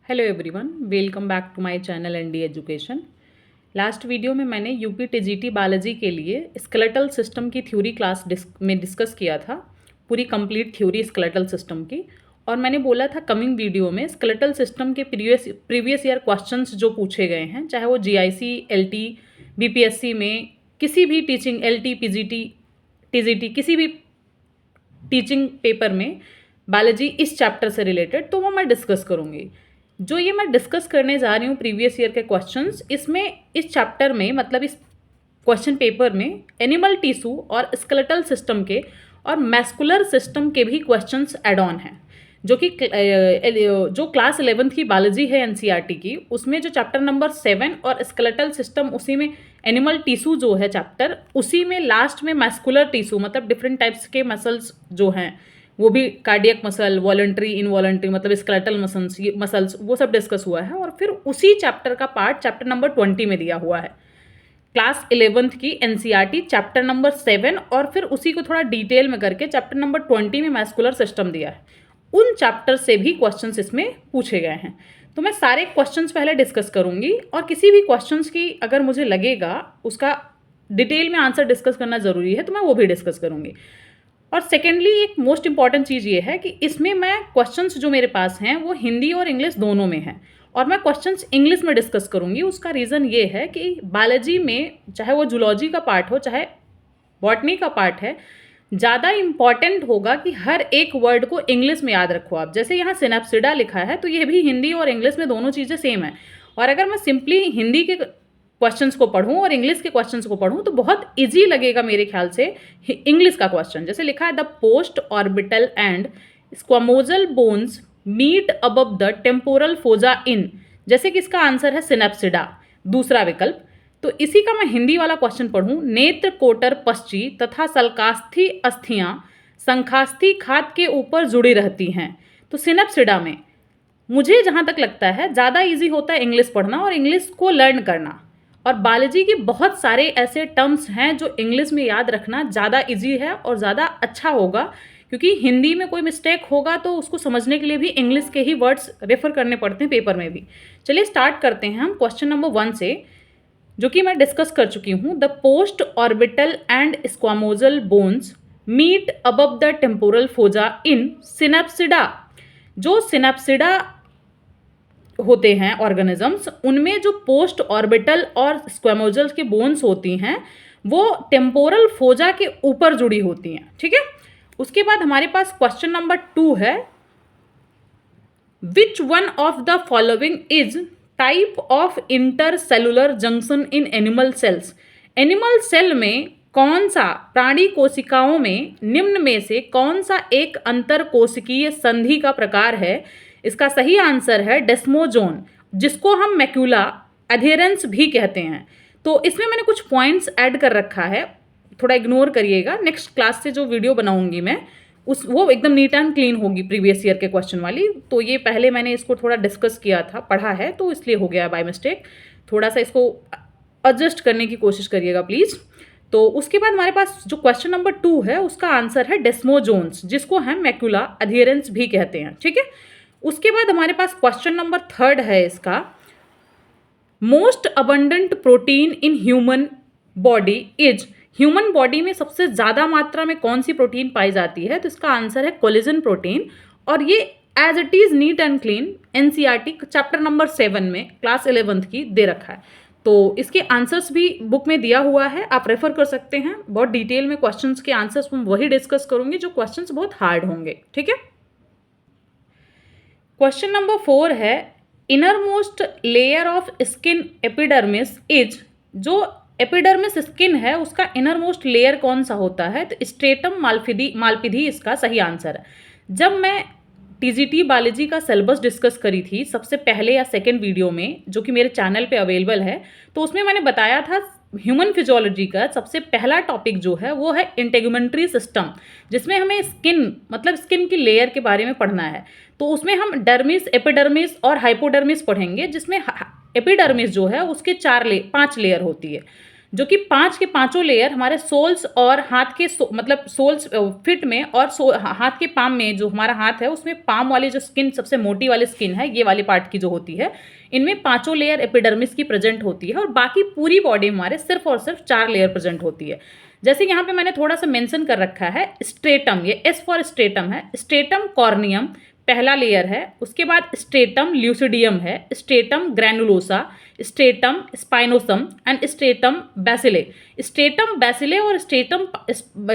Hello everyone, welcome back to my channel ND education. Last video में मैंने UP TGT biology के लिए skeletal system की theory class में डिस्कस किया था, पूरी कंप्लीट थ्योरी स्केलेटल सिस्टम की। और मैंने बोला था कमिंग वीडियो में स्केलेटल सिस्टम के प्रीवियस ईयर क्वेश्चंस जो पूछे गए हैं, चाहे वो जीआईसी, एलटी, बीपीएससी में किसी भी टीचिंग, एलटी, पीजीटी, टीजीटी, किसी भी टीचिंग पेपर में बायोलॉजी इस चैप्टर से रिलेटेड, तो वो मैं डिस्कस करूँगी। जो ये मैं डिस्कस करने जा रही हूँ प्रीवियस ईयर के क्वेश्चंस, इसमें इस चैप्टर में मतलब इस क्वेश्चन पेपर में एनिमल टिश्यू और स्केलेटल सिस्टम के और मैस्कुलर सिस्टम के भी क्वेश्चंस एड ऑन हैं, जो कि जो क्लास 11th की बायोलॉजी है एनसीईआरटी की, उसमें जो चैप्टर नंबर 7 और स्केलेटल सिस्टम, उसी में एनिमल टिश्यू जो है चैप्टर, उसी में लास्ट में मैस्कुलर टिश्यू मतलब डिफरेंट टाइप्स के मसल्स जो हैं, वो भी कार्डियक मसल, वॉलंटरी, इनवॉलंटरी, मतलब स्केलेटल मसल्स वो सब डिस्कस हुआ है। और फिर उसी चैप्टर का पार्ट चैप्टर नंबर 20 में दिया हुआ है, क्लास 11th की एनसीईआरटी चैप्टर नंबर 7, और फिर उसी को थोड़ा डिटेल में करके चैप्टर नंबर 20 में मैस्कुलर सिस्टम दिया है। उन चैप्टर से भी क्वेश्चंस इसमें पूछे गए हैं, तो मैं सारे क्वेश्चंस पहले डिस्कस करूंगी, और किसी भी क्वेश्चंस की अगर मुझे लगेगा उसका डिटेल में आंसर डिस्कस करना ज़रूरी है तो मैं वो भी डिस्कस करूंगी। और सेकेंडली एक मोस्ट इंपॉर्टेंट चीज़ ये है कि इसमें मैं क्वेश्चंस जो मेरे पास हैं वो हिंदी और इंग्लिश दोनों में हैं, और मैं क्वेश्चंस इंग्लिश में डिस्कस करूंगी। उसका रीज़न ये है कि बायोलॉजी में, चाहे वो जूलॉजी का पार्ट हो चाहे बॉटनी का पार्ट है, ज़्यादा इंपॉर्टेंट होगा कि हर एक वर्ड को इंग्लिश में याद रखो आप। जैसे यहाँ सिनेप्सिडा लिखा है तो ये भी हिंदी और इंग्लिश में दोनों चीज़ें सेम है, और अगर मैं सिंपली हिंदी के क्वेश्चंस को पढ़ूं और इंग्लिश के क्वेश्चंस को पढ़ूं तो बहुत इजी लगेगा मेरे ख्याल से इंग्लिश का क्वेश्चन। जैसे लिखा है the post orbital and squamosal bones meet above the temporal fossa in, जैसे कि इसका आंसर है सिनेप्सिडा, दूसरा विकल्प। तो इसी का मैं हिंदी वाला क्वेश्चन पढ़ूं, नेत्र कोटर पश्ची तथा सल्कास्थी अस्थियां संखास्थी खाद के ऊपर जुड़ी रहती हैं। तो सिनेप्सिडा में मुझे जहाँ तक लगता है ज़्यादा इजी होता है इंग्लिश पढ़ना और इंग्लिश को लर्न करना, और बायोलॉजी के बहुत सारे ऐसे टर्म्स हैं जो इंग्लिश में याद रखना ज़्यादा इजी है और ज़्यादा अच्छा होगा, क्योंकि हिंदी में कोई मिस्टेक होगा तो उसको समझने के लिए भी इंग्लिश के ही वर्ड्स रेफर करने पड़ते हैं पेपर में भी। चलिए स्टार्ट करते हैं हम क्वेश्चन नंबर 1 से, जो कि मैं डिस्कस कर चुकी हूँ। The post orbital and squamosal bones meet above the temporal fossa in Synapsida. जो सिनेप्सिडा होते हैं ऑर्गेनिजम्स, उनमें जो पोस्ट ऑर्बिटल और स्क्वेमोजल के बोन्स होती हैं वो टेम्पोरल फोजा के ऊपर जुड़ी होती हैं, ठीक है। उसके बाद हमारे पास क्वेश्चन नंबर 2 है, which one of the following is type of intercellular junction in animal cells. Animal cell में कौन सा, प्राणी कोशिकाओं में निम्न में से कौन सा एक अंतर कोशिकीय संधि का प्रकार है। इसका सही आंसर है डेस्मोजोन, जिसको हम मैक्यूला अधेरेंस भी कहते हैं। तो इसमें मैंने कुछ पॉइंट्स ऐड कर रखा है, थोड़ा इग्नोर करिएगा। नेक्स्ट क्लास से जो वीडियो बनाऊंगी मैं वो एकदम नीट एंड क्लीन होगी प्रीवियस ईयर के क्वेश्चन वाली। तो ये पहले मैंने इसको थोड़ा डिस्कस किया था, पढ़ा है, तो इसलिए हो गया बाय मिस्टेक। थोड़ा सा इसको एडजस्ट करने की कोशिश करिएगा प्लीज़। तो उसके बाद हमारे पास जो क्वेश्चन नंबर 2 है उसका आंसर है डेस्मोजोन्स, जिसको हम मैक्यूला अधेरेंस भी कहते हैं, ठीक है। उसके बाद हमारे पास क्वेश्चन नंबर 3 है इसका, most abundant protein in human body is. Human body में सबसे ज़्यादा मात्रा में कौन सी प्रोटीन पाई जाती है। तो इसका आंसर है कोलेजन प्रोटीन, और ये as it is NEET and clean NCERT chapter number 7 में क्लास 11th की दे रखा है। तो इसके आंसर्स भी बुक में दिया हुआ है, आप रेफर कर सकते हैं। बहुत डिटेल में क्वेश्चंस के आंसर्स मैं वही डिस्कस करूंगी जो क्वेश्चंस बहुत हार्ड होंगे, ठीक है। क्वेश्चन नंबर 4 है, inner most layer of skin epidermis is. जो एपिडर्मिस स्किन है उसका इनर मोस्ट लेयर कौन सा होता है। तो स्ट्रेटम मालपिधी इसका सही आंसर है। जब मैं टीजीटी बायोलॉजी का सिलेबस डिस्कस करी थी सबसे पहले या सेकेंड वीडियो में, जो कि मेरे चैनल पे अवेलेबल है, तो उसमें मैंने बताया था ह्यूमन फिजियोलॉजी का सबसे पहला टॉपिक जो है वो है इंटेगुमेंट्री सिस्टम, जिसमें हमें स्किन मतलब स्किन की लेयर के बारे में पढ़ना है। तो उसमें हम डर्मिस, एपिडर्मिस और हाइपोडर्मिस पढ़ेंगे, जिसमें एपिडर्मिस जो है उसके 5 लेयर होती है। जो कि 5 के पांचों लेयर हमारे सोल्स और हाथ के मतलब सोल्स फिट में और हाथ के पाम में, जो हमारा हाथ है उसमें पाम वाली जो स्किन सबसे मोटी वाली स्किन है, ये वाली पार्ट की जो होती है, इनमें पांचों लेयर एपिडर्मिस की प्रेजेंट होती है और बाकी पूरी बॉडी में हमारे सिर्फ और सिर्फ 4 लेयर प्रेजेंट होती है। जैसे यहाँ पे मैंने थोड़ा सा मेंशन कर रखा है स्ट्रेटम, ये एस फॉर स्ट्रेटम है। स्ट्रेटम कॉर्नियम पहला लेयर है, उसके बाद स्ट्रेटम ल्यूसिडियम है, stratum granulosa, stratum spinosum and stratum basale. Stratum basale और स्ट्रेटम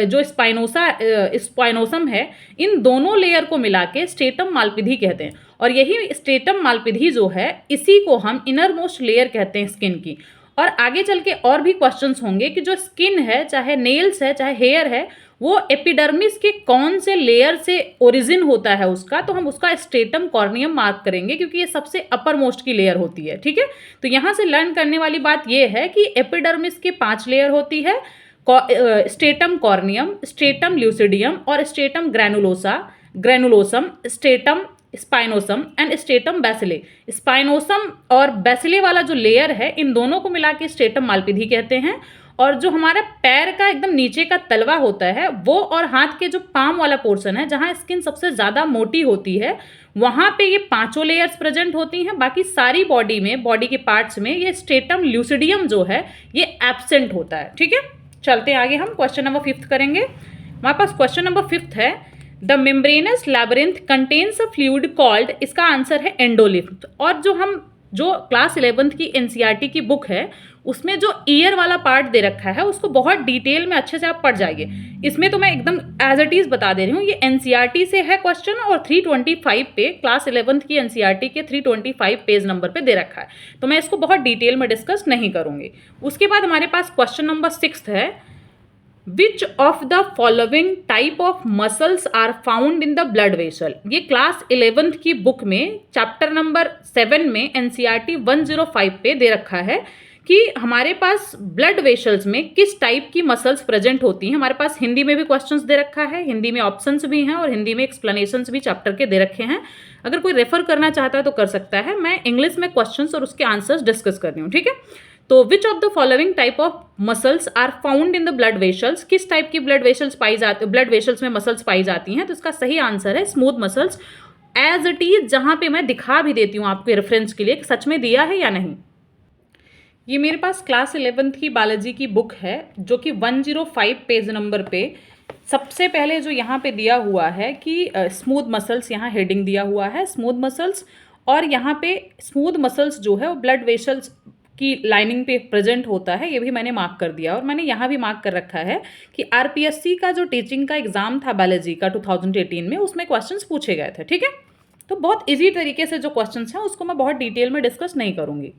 जो स्पाइनोसम है, इन दोनों लेयर को मिला के स्ट्रेटम मालपिधी कहते हैं। और यही स्ट्रेटम मालपिधी जो है, इसी को हम इनर मोस्ट लेयर कहते हैं स्किन की। और आगे चल के और भी क्वेश्चंस होंगे कि जो स्किन है, चाहे नेल्स है, चाहे हेयर है, वो एपिडर्मिस के कौन से लेयर से ओरिजिन होता है उसका, तो हम उसका स्ट्रेटम कॉर्नियम मार्क करेंगे क्योंकि ये सबसे अपर मोस्ट की लेयर होती है। ठीक है, तो यहाँ से लर्न करने वाली बात ये है कि एपिडर्मिस के 5 लेयर होती है, स्ट्रेटम कॉर्नियम, स्ट्रेटम ल्यूसिडियम और stratum granulosum, stratum spinosum and stratum basale. Spinosum और बैसिले वाला जो लेयर है, इन दोनों को मिला के स्ट्रेटम मालपिधी कहते हैं। और जो हमारा पैर का एकदम नीचे का तलवा होता है वो, और हाथ के जो पाम वाला पोर्शन है जहाँ स्किन सबसे ज़्यादा मोटी होती है, वहाँ पे ये पांचों लेयर्स प्रेजेंट होती हैं। बाकी सारी बॉडी में, बॉडी के पार्ट्स में ये स्ट्रेटम ल्यूसिडियम जो है ये एब्सेंट होता है। ठीक है, चलते हैं आगे, हम क्वेश्चन नंबर 5 करेंगे। हमारे पास क्वेश्चन नंबर 5 है, the membranes labyrinth contains a fluid called, इसका आंसर है एंडोलिम्फ। और जो क्लास 11th की एनसीईआरटी की बुक है, उसमें जो ईयर वाला पार्ट दे रखा है उसको बहुत डिटेल में अच्छे से आप पढ़ जाइए। इसमें तो मैं एकदम एज इट इज़ बता दे रही हूँ, ये एनसीईआरटी से है क्वेश्चन और 325 पे, क्लास 11th की एनसीईआरटी के 325 पेज नंबर पे दे रखा है, तो मैं इसको बहुत डिटेल में डिस्कस नहीं करूँगी। उसके बाद हमारे पास क्वेश्चन नंबर 6 है, which of the following type of muscles are found in the blood vessel. ये क्लास 11th की बुक में चैप्टर नंबर 7 में एनसीईआरटी 105 पे दे रखा है कि हमारे पास ब्लड वेसल्स में किस टाइप की मसल्स प्रेजेंट होती हैं। हमारे पास हिंदी में भी क्वेश्चंस दे रखा है, हिंदी में ऑप्शंस भी हैं और हिंदी में एक्सप्लेनेशंस भी चैप्टर के दे रखे हैं। अगर कोई रेफर करना चाहता है तो कर सकता है, मैं इंग्लिश में क्वेश्चंस और उसके आंसर्स डिस्कस कर रही हूँ। ठीक है, तो which of the following type of muscles are found in the blood vessels, किस टाइप की ब्लड वेसल्स में मसल्स पाई जाती हैं, तो इसका सही आंसर है smooth muscles. As it is, जहां पे मैं दिखा भी देती हूँ आपके रेफरेंस के लिए कि सच में दिया है या नहीं। ये मेरे पास क्लास 11th की बायोलॉजी की बुक है, जो कि 105 पेज नंबर पे सबसे पहले जो यहाँ पे दिया हुआ है कि स्मूथ मसल्स, यहाँ हेडिंग दिया हुआ है स्मूथ मसल्स, और यहाँ पे स्मूथ मसल्स जो है वो ब्लड वेसल्स की लाइनिंग पे प्रेजेंट होता है, ये भी मैंने मार्क कर दिया। और मैंने यहाँ भी मार्क कर रखा है कि आरपीएससी का जो टीचिंग का एग्जाम था बायोलॉजी का 2018 में, उसमें क्वेश्चंस पूछे गए थे। ठीक है, तो बहुत इजी तरीके से जो क्वेश्चंस हैं उसको मैं बहुत डिटेल में डिस्कस नहीं करूँगी,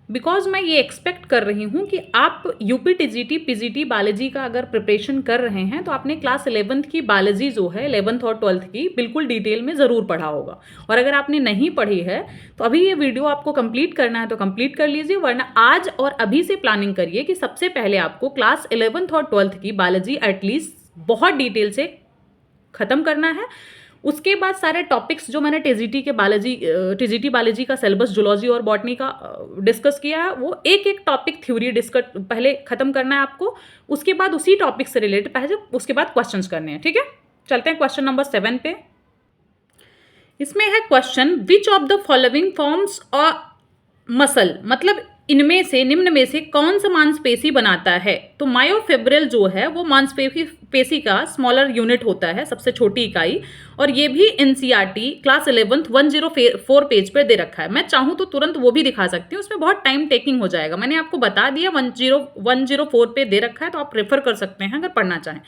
बिकॉज मैं ये एक्सपेक्ट कर रही हूँ कि आप यूपी टीजीटी पीजीटी बायोलॉजी का अगर प्रिपरेशन कर रहे हैं तो आपने क्लास 11th की बायोलॉजी जो है 11th और 12th की बिल्कुल डिटेल में ज़रूर पढ़ा होगा। और अगर आपने नहीं पढ़ी है तो अभी ये वीडियो आपको कंप्लीट करना है तो कंप्लीट कर लीजिए, वरना आज और अभी से प्लानिंग करिए कि सबसे पहले आपको क्लास 11th और 12th की बायोलॉजी एटलीस्ट बहुत डिटेल से ख़त्म करना है। उसके बाद सारे टॉपिक्स जो मैंने टीजीटी बायोलॉजी का सिलेबस जूलॉजी और बॉटनी का डिस्कस किया है, वो एक एक टॉपिक थ्योरी डिस्कस पहले खत्म करना है आपको, उसके बाद उसी टॉपिक से रिलेटेड पहले उसके बाद क्वेश्चंस करने हैं। ठीक है, चलते हैं क्वेश्चन नंबर 7 पे। इसमें है question, which of the following forms a muscle, मतलब इनमें से, निम्न में से कौन सा मांसपेशी बनाता है। तो मायोफिब्रिल जो है वो मांसपेशी का स्मॉलर यूनिट होता है, सबसे छोटी इकाई, और ये भी एनसीईआरटी क्लास 11th 104 पेज पर दे रखा है। मैं चाहूँ तो तुरंत वो भी दिखा सकती हूँ, उसमें बहुत टाइम टेकिंग हो जाएगा। मैंने आपको बता दिया 104 पे दे रखा है, तो आप रेफर कर सकते हैं अगर पढ़ना चाहें।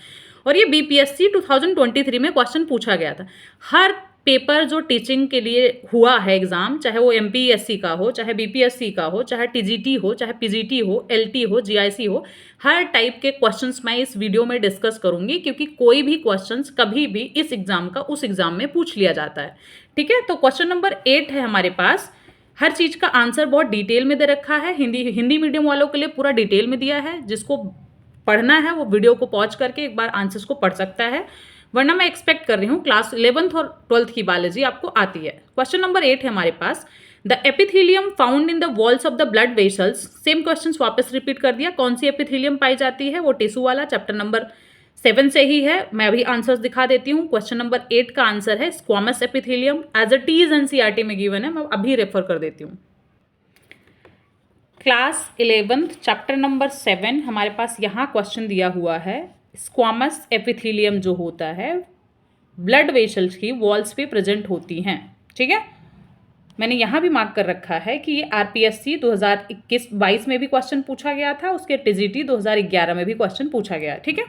और ये बीपीएससी 2023 में क्वेश्चन पूछा गया था। हर पेपर जो टीचिंग के लिए हुआ है एग्जाम, चाहे वो एमपीएससी का हो, चाहे बीपीएससी का हो, चाहे टीजीटी हो, चाहे पीजीटी हो, एलटी हो, जीआईसी हो, हर टाइप के क्वेश्चंस मैं इस वीडियो में डिस्कस करूंगी, क्योंकि कोई भी क्वेश्चंस कभी भी इस एग्जाम का उस एग्जाम में पूछ लिया जाता है। ठीक है, तो क्वेश्चन नंबर 8 है हमारे पास। हर चीज़ का आंसर बहुत डिटेल में दे रखा है, हिंदी मीडियम वालों के लिए पूरा डिटेल में दिया है। जिसको पढ़ना है वो वीडियो को पॉज करके एक बार आंसर्स को पढ़ सकता है। वरना मैं एक्सपेक्ट कर रही हूँ क्लास 11th और 12th की बायोलॉजी आपको आती है। क्वेश्चन नंबर 8 है हमारे पास, the epithelium found in the walls of the blood vessels. Same question वापस रिपीट कर दिया, कौन सी एपिथेलियम पाई जाती है, वो टिश्यू वाला, चैप्टर नंबर 7 से ही है। मैं अभी आंसर्स दिखा देती हूँ। क्वेश्चन नंबर 8 का आंसर है squamous epithelium, as it is NCERT में गिवन है, मैं अभी रेफर कर देती हूँ। क्लास 11th चैप्टर नंबर 7 हमारे पास यहाँ क्वेश्चन दिया हुआ है, स्क्वामस एपिथेलियम जो होता है ब्लड वेसल्स की वॉल्स पे प्रेजेंट होती हैं। ठीक है, मैंने यहाँ भी मार्क कर रखा है कि ये आरपीएससी 2021-22 में भी क्वेश्चन पूछा गया था, उसके टीजीटी 2011 में भी क्वेश्चन पूछा गया। ठीक है,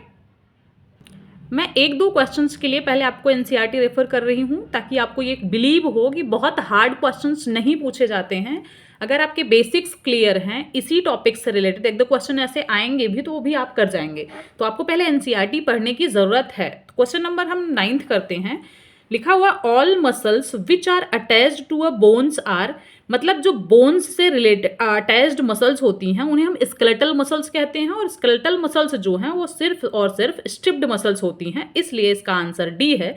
मैं एक दो क्वेश्चंस के लिए पहले आपको एनसीईआरटी रेफर कर रही हूँ ताकि आपको ये बिलीव हो कि बहुत हार्ड क्वेश्चंस नहीं पूछे जाते हैं। अगर आपके बेसिक्स क्लियर हैं इसी टॉपिक से रिलेटेड, एक दो क्वेश्चन ऐसे आएंगे भी तो वो भी आप कर जाएंगे, तो आपको पहले एनसीईआरटी पढ़ने की ज़रूरत है। क्वेश्चन नंबर हम 9th करते हैं, लिखा हुआ all muscles which are attached to a bones are, मतलब जो बोन्स से रिलेटेड अटैच्ड मसल्स होती हैं उन्हें हम स्केलेटल मसल्स कहते हैं, और स्केलेटल मसल्स जो हैं वो सिर्फ और सिर्फ स्ट्रिप्ड मसल्स होती हैं, इसलिए इसका आंसर डी है,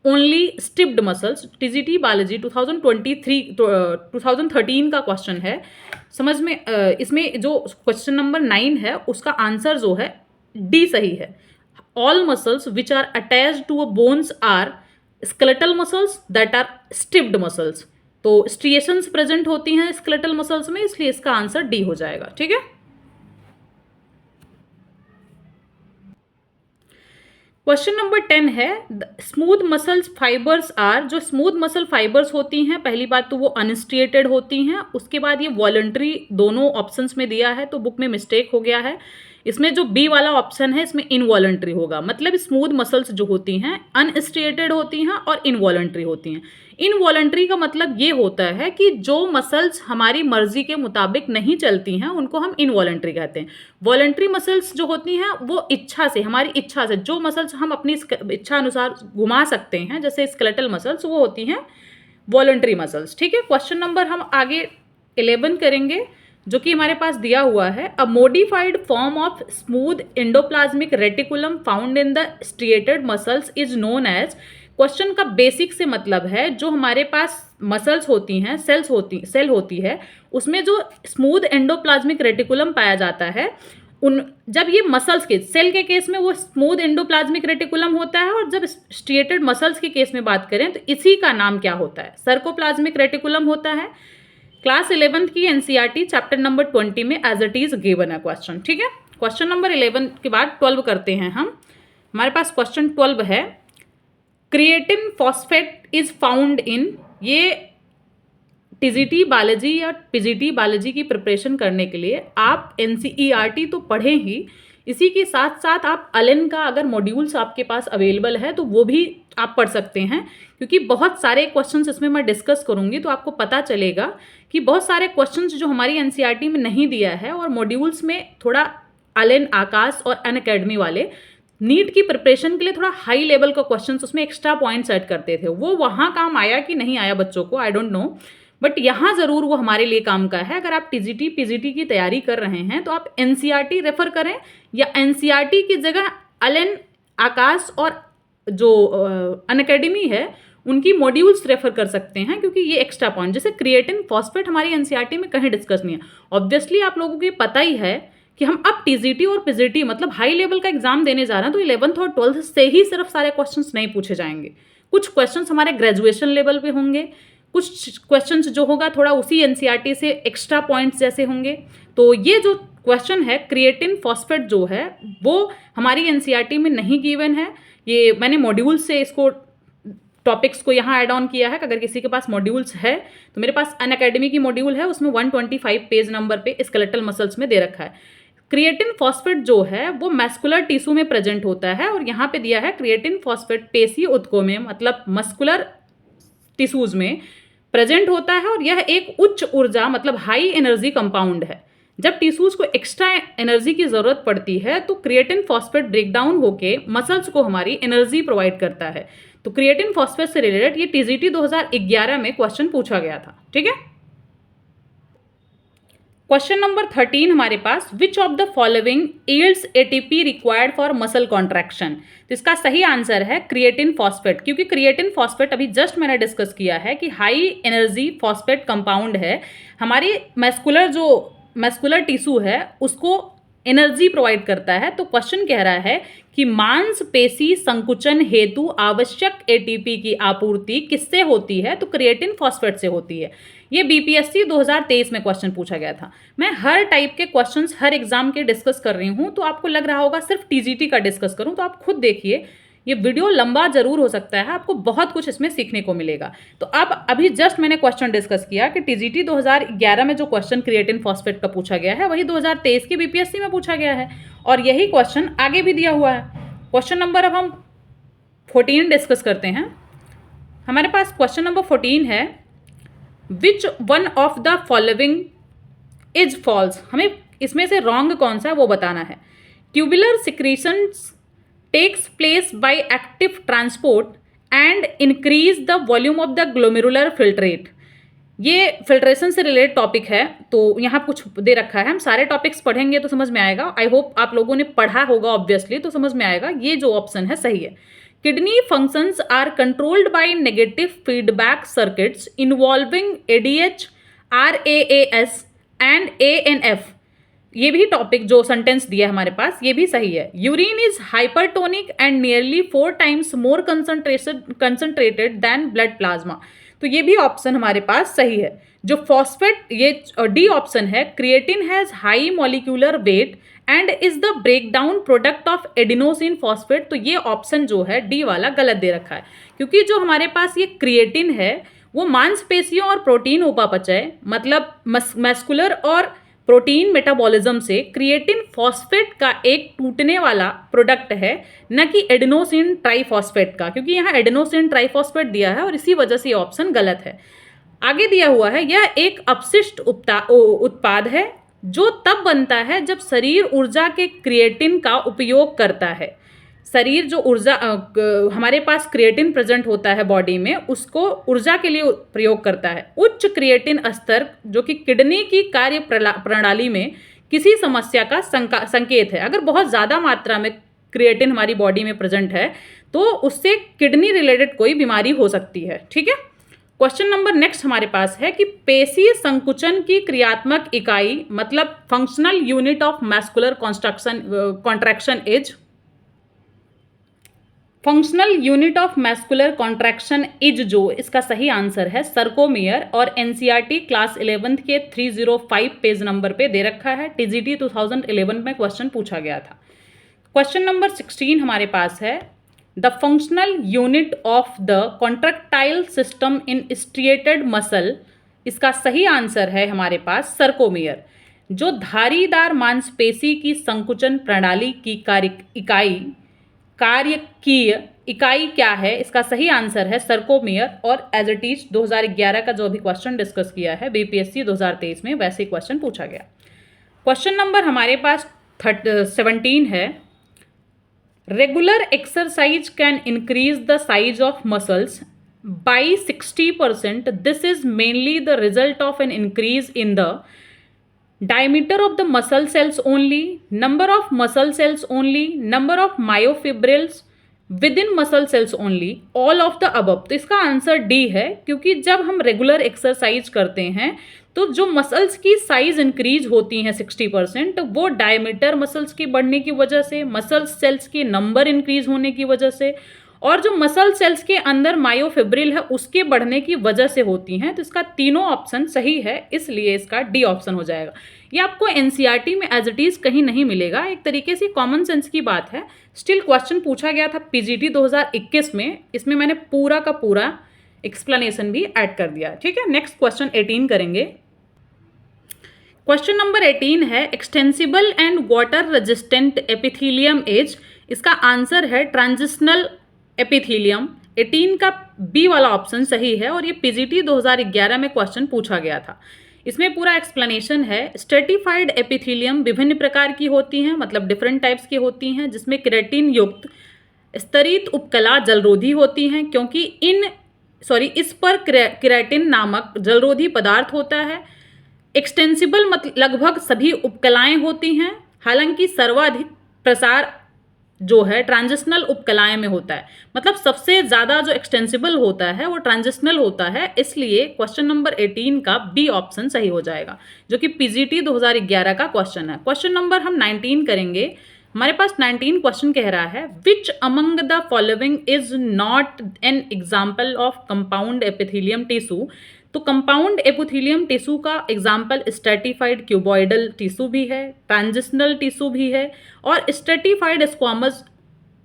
only striped muscles. TGT biology 2013 का क्वेश्चन है, समझ में इसमें जो क्वेश्चन नंबर 9 है उसका आंसर जो है डी सही है। All muscles which are attached to a bones are skeletal muscles that are striped muscles, तो स्ट्रिएशंस प्रेजेंट होती हैं स्केलेटल मसल्स में, इसलिए इसका आंसर डी हो जाएगा। ठीक है, क्वेश्चन नंबर 10 है, स्मूथ मसल्स फाइबर्स आर, जो स्मूथ मसल फाइबर्स होती हैं पहली बात तो वो अनस्ट्रिएटेड होती हैं, उसके बाद ये वॉलंटरी दोनों ऑप्शंस में दिया है तो बुक में मिस्टेक हो गया है, इसमें जो बी वाला ऑप्शन है इसमें इनवॉलंटरी होगा, मतलब स्मूथ मसल्स जो होती हैं अनस्ट्रिएटेड होती हैं और इनवॉलंटरी होती हैं। इनवॉलंटरी का मतलब ये होता है कि जो मसल्स हमारी मर्जी के मुताबिक नहीं चलती हैं उनको हम इनवॉलंटरी कहते हैं। वॉलंटरी मसल्स जो होती हैं वो इच्छा से, हमारी इच्छा से जो मसल्स हम अपनी इच्छा अनुसार घुमा सकते हैं जैसे स्केलेटल मसल्स, वो होती हैं वॉलंटरी मसल्स। ठीक है, क्वेश्चन नंबर हम आगे 11 करेंगे जो कि हमारे पास दिया हुआ है, a modified form of smooth endoplasmic reticulum found in the striated muscles is known as. Question का बेसिक से मतलब है जो हमारे पास मसल्स होती हैं, सेल होती है, उसमें जो स्मूथ एंडोप्लाज्मिक रेटिकुलम पाया जाता है, जब ये मसल्स के सेल के केस में वो स्मूथ एंडोप्लाज्मिक रेटिकुलम होता है, और जब स्ट्रिएटेड मसल्स के केस में बात करें तो इसी का नाम क्या होता है, सर्कोप्लाज्मिक रेटिकुलम होता है। क्लास 11th की एनसीईआरटी चैप्टर नंबर 20 में एज इट इज गिवन है क्वेश्चन। ठीक है, क्वेश्चन नंबर 11 के बाद 12 करते हैं हम। हमारे पास क्वेश्चन 12 है, क्रिएटिन फॉस्फेट इज फाउंड इन, ये टीजीटी बायोलॉजी या पीजीटी बायोलॉजी की प्रिपरेशन करने के लिए आप एनसीईआरटी तो पढ़ें ही, इसी के साथ साथ आप अलेन का अगर मॉड्यूल्स आपके पास अवेलेबल है तो वो भी आप पढ़ सकते हैं, क्योंकि बहुत सारे क्वेश्चंस इसमें मैं डिस्कस करूंगी तो आपको पता चलेगा कि बहुत सारे क्वेश्चंस जो हमारी एनसीईआरटी में नहीं दिया है और मॉड्यूल्स में थोड़ा अलेन, आकाश और अनअकैडमी वाले नीट की प्रिपरेशन के लिए थोड़ा हाई लेवल का क्वेश्चंस उसमें एक्स्ट्रा पॉइंट्स ऐड करते थे, वो वहाँ काम आया कि नहीं आया बच्चों को आई डोंट नो, बट यहाँ ज़रूर वो हमारे लिए काम का है। अगर आप टीजीटी पीजीटी की तैयारी कर रहे हैं तो आप एनसीईआरटी रेफर करें, या एनसीईआरटी की जगह अलेन, आकाश और जो अनअकैडमी है उनकी मॉड्यूल्स रेफर कर सकते हैं, क्योंकि ये एक्स्ट्रा पॉइंट, जैसे क्रिएटिन फॉस्फेट हमारी एनसीईआरटी में कहीं डिस्कस नहीं है। ऑब्वियसली आप लोगों को ये पता ही है कि हम अब टीजीटी और पीजीटी मतलब हाई लेवल का एग्जाम देने जा रहे हैं, तो 11th और 12th से ही सिर्फ सारे क्वेश्चंस नहीं पूछे जाएंगे, कुछ क्वेश्चंस हमारे ग्रेजुएशन लेवल पे होंगे, कुछ क्वेश्चंस जो होगा थोड़ा उसी एनसीईआरटी से एक्स्ट्रा पॉइंट्स जैसे होंगे। तो ये जो क्वेश्चन है क्रिएटिन फॉस्फेट जो है वो हमारी एनसीईआरटी में नहीं गिवन है, ये मैंने मॉड्यूल्स से इसको टॉपिक्स को यहाँ ऐड ऑन किया है। अगर किसी के पास मॉड्यूल्स है तो मेरे पास अनअकैडमी की मॉड्यूल है, उसमें 125 पेज नंबर पे स्केलेटल मसल्स में दे रखा है। क्रिएटिन फॉस्फेट जो है वो मैस्कुलर टिश्यू में प्रेजेंट होता है, और यहाँ पे दिया है क्रिएटिन फॉस्फेट पेशी ऊतकों में, मतलब मस्कुलर टिश्यूज में प्रेजेंट होता है, और यह एक उच्च ऊर्जा मतलब हाई एनर्जी कंपाउंड है। जब टिश्यूज को एक्स्ट्रा एनर्जी की जरूरत पड़ती है तो क्रिएटिन फॉस्फेट ब्रेकडाउन होके मसल्स को हमारी एनर्जी प्रोवाइड करता है। तो क्रिएटिन फॉस्फेट से रिलेटेड ये टीजीटी 2011 में क्वेश्चन पूछा गया था। ठीक है, क्वेश्चन नंबर 13 हमारे पास, which of the following yields ATP required for muscle contraction. तो इसका सही आंसर है क्रिएटिन फॉस्फेट, क्योंकि क्रिएटिन फॉस्फेट अभी जस्ट मैंने डिस्कस किया है कि हाई एनर्जी फॉस्फेट कंपाउंड है, हमारी मैस्कुलर टिश्यू है उसको एनर्जी प्रोवाइड करता है। तो क्वेश्चन कह रहा है कि मांसपेशी संकुचन हेतु आवश्यक एटीपी की आपूर्ति किससे होती है, तो क्रिएटिन फॉस्फेट से होती है। ये बीपीएससी 2023 में क्वेश्चन पूछा गया था। मैं हर टाइप के क्वेश्चंस हर एग्जाम के डिस्कस कर रही हूँ, तो आपको लग रहा होगा सिर्फ टीजीटी का डिस्कस करूँ, तो आप खुद देखिए, ये वीडियो लंबा जरूर हो सकता है, आपको बहुत कुछ इसमें सीखने को मिलेगा। तो अब अभी जस्ट मैंने क्वेश्चन डिस्कस किया कि टीजीटी 2011 में जो क्वेश्चन क्रिएटिन फॉस्फेट का पूछा गया है वही 2023 की बीपीएससी में पूछा गया है, और यही क्वेश्चन आगे भी दिया हुआ है। क्वेश्चन नंबर अब हम 14 डिस्कस करते हैं। हमारे पास क्वेश्चन नंबर 14 है, which one of the following is false. हमें इसमें से रॉन्ग कौन सा है वो बताना है। Tubular secretions takes place by active transport and increase the volume of the glomerular filtrate। ये फिल्ट्रेशन से रिलेटेड टॉपिक है, तो यहाँ कुछ दे रखा है, हम सारे टॉपिक्स पढ़ेंगे तो समझ में आएगा। आई होप आप लोगों ने पढ़ा होगा ऑब्वियसली, तो समझ में आएगा। ये जो ऑप्शन है सही है। Kidney functions are controlled by negative feedback circuits involving ADH, RAAS and ANF. ये भी टॉपिक जो सेंटेंस दिया है हमारे पास ये भी सही है। Urine is hypertonic and nearly 4 times more concentrated than blood plasma. तो ये भी ऑप्शन हमारे पास सही है। जो फॉस्फेट, ये डी ऑप्शन है, creatine has high molecular weight and is the breakdown product of adenosine phosphate. तो ये ऑप्शन जो है डी वाला गलत दे रखा है, क्योंकि जो हमारे पास ये क्रिएटिन है वो मांसपेशियों और प्रोटीन उपापचय, मतलब मस्कुलर और प्रोटीन मेटाबॉलिज्म से क्रिएटिन फॉस्फेट का एक टूटने वाला प्रोडक्ट है, न कि एडेनोसिन ट्राइफॉस्फेट का, क्योंकि यहाँ एडेनोसिन ट्राइफॉस्फेट दिया है और इसी वजह से ये ऑप्शन गलत है। आगे दिया हुआ है, यह एक अपशिष्ट उत्पाद है जो तब बनता है जब शरीर ऊर्जा के क्रिएटिन का उपयोग करता है। शरीर जो ऊर्जा हमारे पास क्रिएटिन प्रेजेंट होता है बॉडी में, उसको ऊर्जा के लिए प्रयोग करता है। उच्च क्रिएटिन स्तर जो कि किडनी की कार्य प्रणाली में किसी समस्या का संकेत है। अगर बहुत ज़्यादा मात्रा में क्रिएटिन हमारी बॉडी में प्रेजेंट है तो उससे किडनी रिलेटेड कोई बीमारी हो सकती है। ठीक है। क्वेश्चन नंबर नेक्स्ट हमारे पास है कि पेशीय संकुचन की क्रियात्मक इकाई, मतलब functional unit of muscular contraction is. Functional unit of muscular contraction is, जो इसका सही आंसर है सर्कोमियर, और एनसीईआरटी क्लास 11th के 305 पेज नंबर पे दे रखा है। टीजीटी 2011 में क्वेश्चन पूछा गया था। क्वेश्चन नंबर 16 हमारे पास है, the functional unit of the contractile system in striated muscle. इसका सही आंसर है हमारे पास सर्कोमियर। जो धारीदार मांसपेशी की संकुचन प्रणाली की कार्यकीय इकाई क्या है, इसका सही आंसर है सर्कोमियर, और एज इट इज 2011 का जो अभी क्वेश्चन डिस्कस किया है बीपीएससी 2023 में, वैसे क्वेश्चन पूछा गया। क्वेश्चन नंबर हमारे पास 17 है, regular exercise can increase the size of muscles by 60%। This is mainly the result of an increase in the diameter of the muscle cells only, number of muscle cells only, number of myofibrils within muscle cells only, all of the above। तो इसका answer D है, क्योंकि जब हम regular exercise करते हैं तो जो मसल्स की साइज इंक्रीज होती हैं 60%, वो डायमीटर मसल्स की बढ़ने की वजह से, मसल सेल्स के नंबर इंक्रीज होने की वजह से, और जो मसल सेल्स के अंदर मायोफिब्रिल है उसके बढ़ने की वजह से होती हैं। तो इसका तीनों ऑप्शन सही है, इसलिए इसका डी ऑप्शन हो जाएगा। ये आपको एनसीईआरटी में एज इट इज कहीं नहीं मिलेगा, एक तरीके से कॉमन सेंस की बात है। स्टिल क्वेश्चन पूछा गया था पीजीटी 2021 में, इसमें मैंने पूरा का पूरा एक्सप्लेनेशन भी ऐड कर दिया। ठीक है। नेक्स्ट क्वेश्चन 18 करेंगे। क्वेश्चन नंबर 18 है, extensible and water resistant epithelium is. इसका आंसर है ट्रांजिशनल एपिथेलियम। 18 का बी वाला ऑप्शन सही है, और ये पीजीटी 2011 में क्वेश्चन पूछा गया था। इसमें पूरा एक्सप्लेनेशन है। स्ट्रेटिफाइड एपिथेलियम विभिन्न प्रकार की होती हैं, मतलब डिफरेंट टाइप्स की होती हैं, जिसमें केराटिन युक्त स्तरित उपकला जलरोधी होती हैं, क्योंकि इस पर केराटिन नामक जलरोधी पदार्थ होता है। एक्सटेंसिबल मतलब लगभग सभी उपकलाएं होती हैं, हालांकि सर्वाधिक प्रसार जो है ट्रांजिशनल उपकलाएं में होता है। मतलब सबसे ज्यादा जो एक्सटेंसिबल होता है वो ट्रांजिशनल होता है, इसलिए क्वेश्चन नंबर 18 का बी ऑप्शन सही हो जाएगा, जो कि पीजीटी 2011 का क्वेश्चन है। क्वेश्चन नंबर हम 19 करेंगे। हमारे पास 19 क्वेश्चन कह रहा है, which among the following is not an example of compound epithelium tissue. तो कंपाउंड एपिथेलियम टिश्यू का एग्जाम्पल स्ट्रेटिफाइड क्यूबॉइडल टिश्यू भी है, ट्रांजिशनल टिश्यू भी है और स्ट्रेटिफाइड स्क्वामस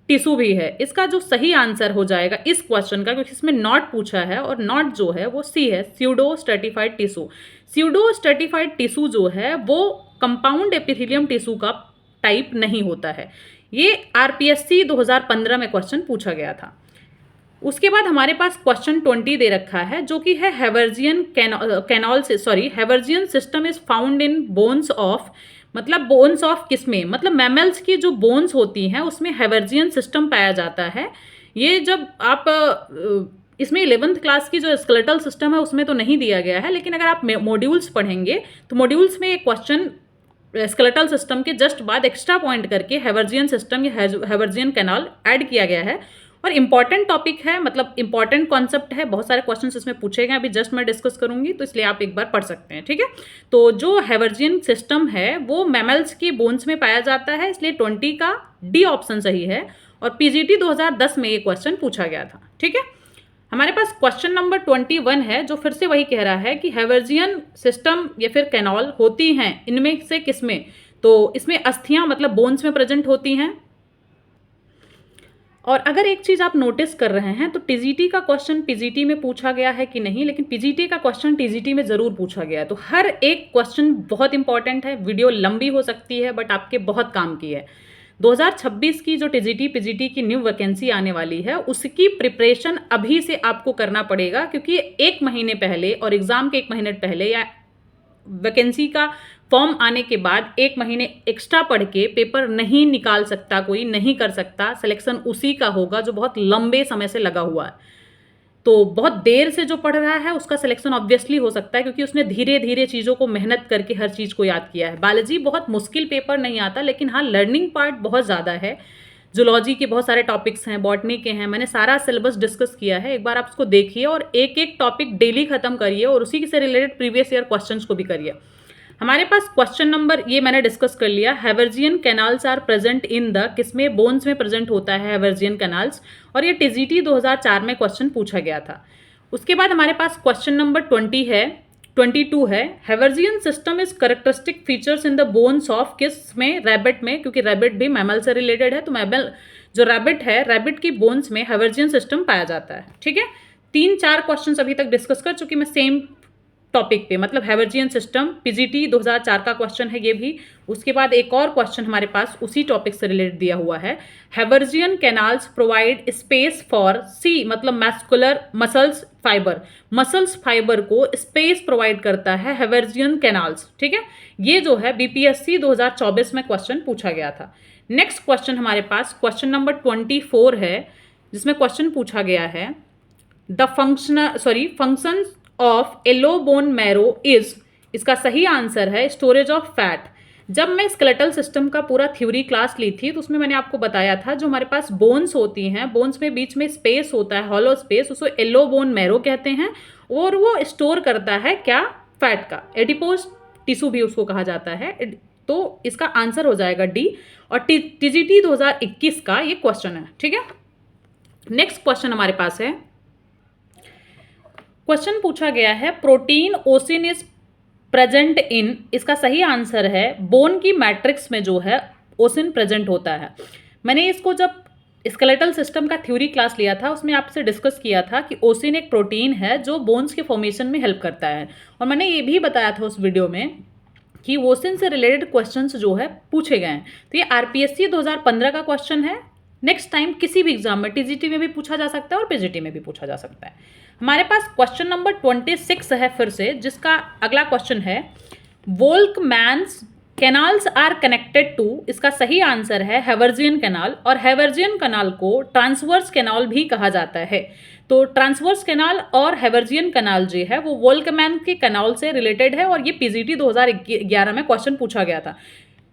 टिश्यू भी है। इसका जो सही आंसर हो जाएगा इस क्वेश्चन का, क्योंकि इसमें नॉट पूछा है और नॉट जो है वो सी है, pseudo stratified tissue. Pseudo stratified tissue जो है वो कंपाउंड एपिथेलियम टिश्यू का टाइप नहीं होता है। ये आरपीएससी 2015 में क्वेश्चन पूछा गया था। उसके बाद हमारे पास क्वेश्चन 20 दे रखा है, जो कि है हैवर्जियन कैनॉल से Haversian system is found in bones of, मतलब बोन्स ऑफ किसमें, मतलब मैमल्स की जो बोन्स होती हैं उसमें हैवर्जियन सिस्टम पाया जाता है। ये जब आप इसमें 11th क्लास की जो स्केलेटल सिस्टम है उसमें तो नहीं दिया गया है, लेकिन अगर आप मॉड्यूल्स पढ़ेंगे तो मॉड्यूल्स में एक क्वेश्चन स्केलेटल सिस्टम के जस्ट बाद एक्स्ट्रा पॉइंट करके हैवर्जियन सिस्टम या हैवर्जियन कैनाल ऐड किया गया है। और इंपॉर्टेंट टॉपिक है, मतलब इंपॉर्टेंट कॉन्सेप्ट है, बहुत सारे क्वेश्चंस इसमें पूछे गए, अभी जस्ट मैं डिस्कस करूंगी तो इसलिए आप एक बार पढ़ सकते हैं, ठीक है। तो जो हैवर्जियन सिस्टम है वो मैमल्स की बोन्स में पाया जाता है, इसलिए 20 का डी ऑप्शन सही है। और पीजीटी 2010 में ये क्वेश्चन पूछा गया था, ठीक है। हमारे पास क्वेश्चन नंबर 21 है, जो फिर से वही कह रहा है कि हैवर्जियन सिस्टम या फिर कैनॉल होती हैं इनमें से किसमें। तो इसमें अस्थियां मतलब बोन्स में प्रेजेंट होती हैं। और अगर एक चीज़ आप नोटिस कर रहे हैं तो टीजीटी का क्वेश्चन पीजीटी में पूछा गया है कि नहीं, लेकिन पीजीटी का क्वेश्चन टीजीटी में ज़रूर पूछा गया है। तो हर एक क्वेश्चन बहुत इंपॉर्टेंट है। वीडियो लंबी हो सकती है बट आपके बहुत काम की है। 2026 की जो टीजीटी पीजीटी की न्यू वैकेंसी आने वाली है उसकी प्रिपरेशन अभी से आपको करना पड़ेगा, क्योंकि एक महीने पहले और एग्ज़ाम के एक महीने पहले या वैकेंसी का फॉर्म आने के बाद एक महीने एक्स्ट्रा पढ़ के पेपर नहीं निकाल सकता, कोई नहीं कर सकता। सिलेक्शन उसी का होगा जो बहुत लंबे समय से लगा हुआ है। तो बहुत देर से जो पढ़ रहा है उसका सिलेक्शन ऑब्वियसली हो सकता है, क्योंकि उसने धीरे धीरे चीज़ों को मेहनत करके हर चीज़ को याद किया है। बायोलॉजी बहुत मुश्किल पेपर नहीं आता, लेकिन हाँ लर्निंग पार्ट बहुत ज़्यादा है। जूलॉजी के बहुत सारे टॉपिक्स हैं, बॉटनी के हैं, मैंने सारा सिलेबस डिस्कस किया है। एक बार आप उसको देखिए और एक एक टॉपिक डेली खत्म करिए और उसी से रिलेटेड प्रीवियस ईयर क्वेश्चंस को भी करिए। हमारे पास क्वेश्चन नंबर ये मैंने डिस्कस कर लिया, Haversian canals are present in the, किसमें, बोन्स में प्रेजेंट होता है हैवर्जियन कैनाल्स, और ये टीजीटी 2004 में क्वेश्चन पूछा गया था। उसके बाद हमारे पास क्वेश्चन नंबर 22 है, Haversian system is characteristic features in the bones of, किस में, रैबिट में, क्योंकि रैबिट भी मैमल से रिलेटेड है। तो मैमल जो रैबिट है, रैबिट की बोन्स में हैवर्जियन सिस्टम पाया जाता है, ठीक है। 3-4 क्वेश्चन अभी तक डिस्कस कर चुकी मैं सेम टॉपिक पे, मतलब हैवर्जियन सिस्टम, पीजीटी 2004 का क्वेश्चन है ये भी। उसके बाद एक और क्वेश्चन हमारे पास उसी टॉपिक से रिलेटेड दिया हुआ है, हैवर्जियन कैनाल्स प्रोवाइड स्पेस फॉर सी, मतलब muscular muscles fibre, muscles fibre को स्पेस प्रोवाइड करता है हैवर्जियन कैनाल्स, ठीक है। ये जो है बीपीएससी 2024 में क्वेश्चन पूछा गया था। नेक्स्ट क्वेश्चन हमारे पास क्वेश्चन नंबर 24 है, जिसमें क्वेश्चन पूछा गया है the function of yellow bone marrow is, इसका सही आंसर है स्टोरेज ऑफ फैट। जब मैं स्केलेटल सिस्टम का पूरा थ्योरी क्लास ली थी तो उसमें मैंने आपको बताया था जो हमारे पास बोन्स होती हैं, बोन्स में बीच में स्पेस होता है, हॉलो स्पेस, उसको येलो बोन मैरो कहते हैं, और वो स्टोर करता है क्या, फैट का, एडिपोज टिश्यू भी उसको कहा जाता है। तो इसका आंसर हो जाएगा डी, और टीजीटी 2021 का ये क्वेश्चन है, ठीक है। नेक्स्ट क्वेश्चन हमारे पास है, क्वेश्चन पूछा गया है प्रोटीन ओसिन इज प्रेजेंट इन, इसका सही आंसर है बोन की मैट्रिक्स में जो है ओसिन प्रेजेंट होता है। मैंने इसको जब स्केलेटल सिस्टम का थ्योरी क्लास लिया था उसमें आपसे डिस्कस किया था कि ओसिन एक प्रोटीन है जो बोन्स के फॉर्मेशन में हेल्प करता है, और मैंने ये भी बताया था उस वीडियो में कि ओसिन से रिलेटेड क्वेश्चंस जो है पूछे गए हैं। तो ये आरपीएससी 2015 का क्वेश्चन है। नेक्स्ट टाइम किसी भी एग्जाम में टीजीटी में भी पूछा जा सकता है और पीजीटी में भी पूछा जा सकता है। हमारे पास क्वेश्चन नंबर 26 है फिर से, जिसका अगला क्वेश्चन है वोल्कमैन्स कैनाल्स आर कनेक्टेड टू, इसका सही आंसर है हैवर्जियन कैनाल, और हैवर्जियन कैनाल को ट्रांसवर्स कैनाल भी कहा जाता है। तो ट्रांसवर्स कैनाल और हैवर्जियन कैनाल जो है वो वोल्कमैन के कैनाल से रिलेटेड है, और ये पीजीटी 2011 में क्वेश्चन पूछा गया था।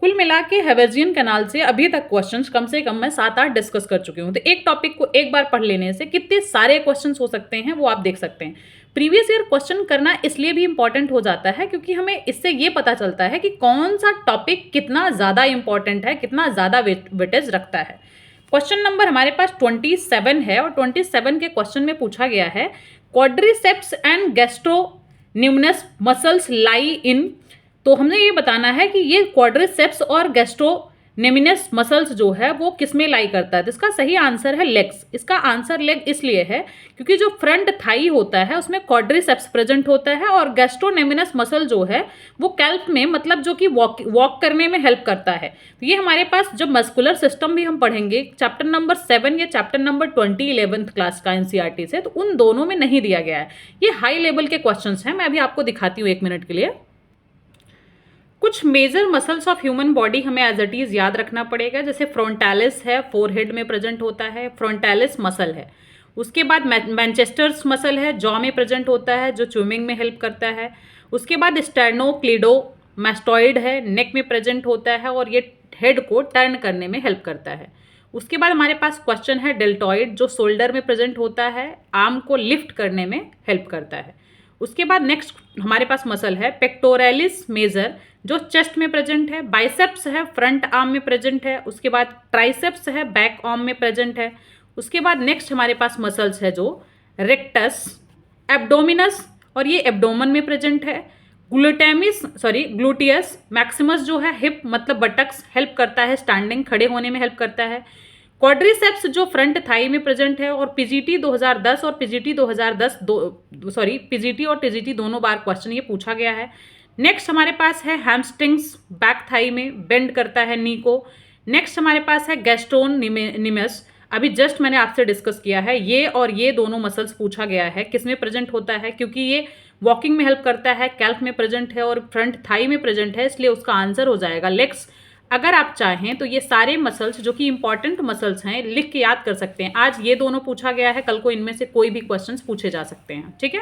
कुल मिला के हैवर्जियन कैनाल से अभी तक क्वेश्चंस कम से कम मैं 7-8 डिस्कस कर चुकी हूँ। तो एक टॉपिक को एक बार पढ़ लेने से कितने सारे क्वेश्चंस हो सकते हैं वो आप देख सकते हैं। प्रीवियस ईयर क्वेश्चन करना इसलिए भी इंपॉर्टेंट हो जाता है क्योंकि हमें इससे ये पता चलता है कि कौन सा टॉपिक कितना ज़्यादा इंपॉर्टेंट है, कितना ज़्यादा वेटेज रखता है। क्वेश्चन नंबर हमारे पास 27 है, और 27 के क्वेश्चन में पूछा गया है quadriceps and गैस्ट्रोन्यूमनस muscles lie in. तो हमने ये बताना है कि ये क्वाड्रिसेप्स और गैस्ट्रोनेमिनस मसल्स जो है वो किस में लाई करता है। तो इसका सही आंसर है लेग्स। इसका आंसर लेग इसलिए है क्योंकि जो फ्रंट थाई होता है उसमें क्वाड्रिसेप्स प्रेजेंट होता है, और गैस्ट्रोनेमिनस मसल जो है वो कैल्प में, मतलब जो कि वॉक करने में हेल्प करता है। तो ये हमारे पास जब मस्कुलर सिस्टम भी हम पढ़ेंगे चैप्टर नंबर 7 या चैप्टर नंबर 20 11th क्लास का एनसीईआरटी से, तो उन दोनों में नहीं दिया गया है। ये हाई लेवल के क्वेश्चन हैं, मैं अभी आपको दिखाती हूँ 1 मिनट के लिए। कुछ major muscles of human body हमें एज इट इज याद रखना पड़ेगा, जैसे फ्रंटालिस है, फोरहेड में प्रेजेंट होता है, फ्रंटालिस मसल है। उसके बाद मैनचेस्टर्स मसल है, जॉ में प्रेजेंट होता है, जो च्यूमिंग में हेल्प करता है। उसके बाद स्टेर्नोक्लीडोमास्टॉइड है, नेक में प्रेजेंट होता है और ये हेड को टर्न करने में हेल्प करता है। उसके बाद हमारे पास क्वेश्चन है डेल्टॉइड, जो शोल्डर में प्रेजेंट होता है, आर्म को लिफ्ट करने में हेल्प करता है। उसके बाद नेक्स्ट हमारे पास मसल है पेक्टोरलिस मेजर, जो चेस्ट में प्रेजेंट है। बाइसेप्स है, फ्रंट आर्म में प्रेजेंट है। उसके बाद ट्राइसेप्स है, बैक आर्म में प्रेजेंट है। उसके बाद नेक्स्ट हमारे पास मसल्स है जो रेक्टस, एब्डोमिनस, और ये एब्डोमन में प्रेजेंट है। ग्लूटियस मैक्सिमस जो है हिप मतलब बटक्स, हेल्प करता है स्टैंडिंग, खड़े होने में हेल्प करता है। क्वाड्रिसेप्स जो फ्रंट थाई में प्रेजेंट है, और पीजीटी 2010 और पीजीटी 2010 पीजीटी और टीजीटी दोनों बार क्वेश्चन ये पूछा गया है। नेक्स्ट हमारे पास है हैमस्ट्रिंग्स, बैक थाई में बेंड करता है नी को। नेक्स्ट हमारे पास है गैस्ट्रोनिमस, अभी जस्ट मैंने आपसे डिस्कस किया है, ये और ये दोनों मसल्स पूछा गया है किस में प्रेजेंट होता है, क्योंकि ये वॉकिंग में हेल्प करता है, कैल्फ में प्रेजेंट है और फ्रंट थाई में प्रेजेंट है, इसलिए उसका आंसर हो जाएगा लेग्स। अगर आप चाहें तो ये सारे मसल्स जो कि इंपॉर्टेंट मसल्स हैं लिख के याद कर सकते हैं। आज ये दोनों पूछा गया है, कल को इनमें से कोई भी क्वेश्चंस पूछे जा सकते हैं, ठीक है।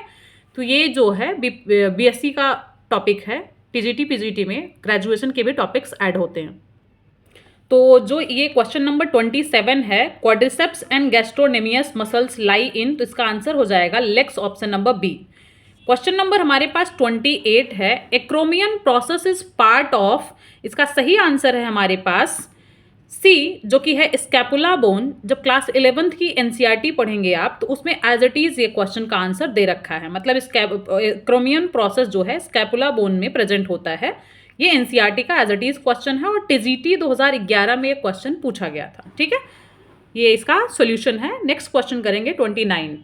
तो ये जो है बीएससी का टॉपिक है, टीजीटी पीजीटी में ग्रेजुएशन के भी टॉपिक्स ऐड होते हैं। तो जो ये क्वेश्चन नंबर 27 है, quadriceps and gastrocnemius muscles lie in, तो इसका आंसर हो जाएगा legs, option number B. Question number हमारे पास 28 है, acromion process is part of, इसका सही आंसर है हमारे पास सी, जो कि है स्कैपुला बोन। जब क्लास 11th की एनसीईआरटी पढ़ेंगे आप तो उसमें एज इट इज ये क्वेश्चन का आंसर दे रखा है, मतलब एक्रोमियन प्रोसेस जो है स्कैपुला बोन में प्रेजेंट होता है। ये एनसीईआरटी का एज इट इज क्वेश्चन है, और टीजीटी 2011 में ये क्वेश्चन पूछा गया था, ठीक है। ये इसका सोल्यूशन है। नेक्स्ट क्वेश्चन करेंगे 29।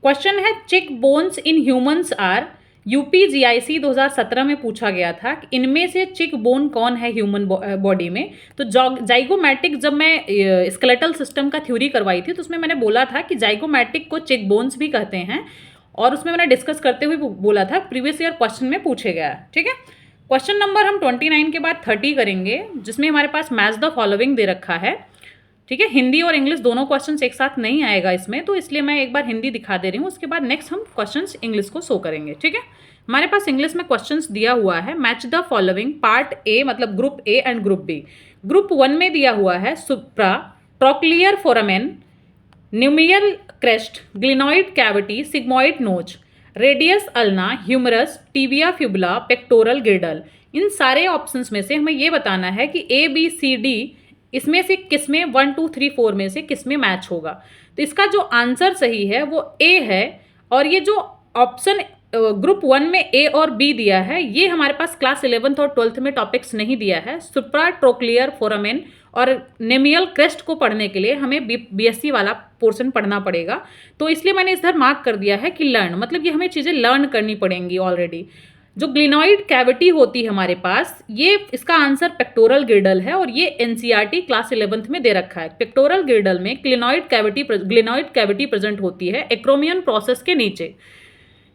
क्वेश्चन है चिक बोन्स इन ह्यूमंस आर, यूपीजीआईसी 2017 में पूछा गया था कि इनमें से चिक बोन कौन है ह्यूमन बॉडी में। तो जाइगोमैटिक, जब मैं स्केलेटल सिस्टम का थ्योरी करवाई थी तो उसमें मैंने बोला था कि जाइगोमैटिक को चिक बोन्स भी कहते हैं, और उसमें मैंने डिस्कस करते हुए बोला था प्रीवियस ईयर क्वेश्चन में पूछे गया, ठीक है। क्वेश्चन नंबर हम 29 के बाद 30 करेंगे, जिसमें हमारे पास मैच द फॉलोइंग दे रखा है, ठीक है। हिंदी और इंग्लिश दोनों क्वेश्चंस एक साथ नहीं आएगा इसमें, तो इसलिए मैं एक बार हिंदी दिखा दे रही हूँ, उसके बाद नेक्स्ट हम क्वेश्चंस इंग्लिश को शो करेंगे, ठीक है। हमारे पास इंग्लिश में क्वेश्चंस दिया हुआ है, match the following part A, मतलब group A and group B. Group 1 में दिया हुआ है supra trochlear foramen, numeral crest, glenoid cavity, sigmoid notch, radius ulna, humerus, tibia fibula, pectoral girdle. इन सारे ऑप्शंस में से हमें ये बताना है कि ए बी सी डी इसमें से किस में 1 2 3 4 में से किस में मैच होगा। तो इसका जो आंसर सही है वो ए है, और ये जो ऑप्शन ग्रुप 1 में ए और बी दिया है ये हमारे पास क्लास 11th और 12th में टॉपिक्स नहीं दिया है। सुप्रा ट्रोक्लियर फोरामेन और नेमियल क्रेस्ट को पढ़ने के लिए हमें बीएससी वाला पोर्शन पढ़ना पड़ेगा, तो इसलिए मैंने इधर मार्क कर दिया है कि लर्न, मतलब ये हमें चीज़ें लर्न करनी पड़ेंगी ऑलरेडी। जो ग्लिनॉइड कैविटी होती है हमारे पास, ये इसका आंसर पेक्टोरल गिर्डल है, और ये एनसीईआरटी क्लास 11th में दे रखा है। पेक्टोरल गिर्डल में ग्लिनॉइड कैविटी प्रेजेंट होती है एक्रोमियन प्रोसेस के नीचे।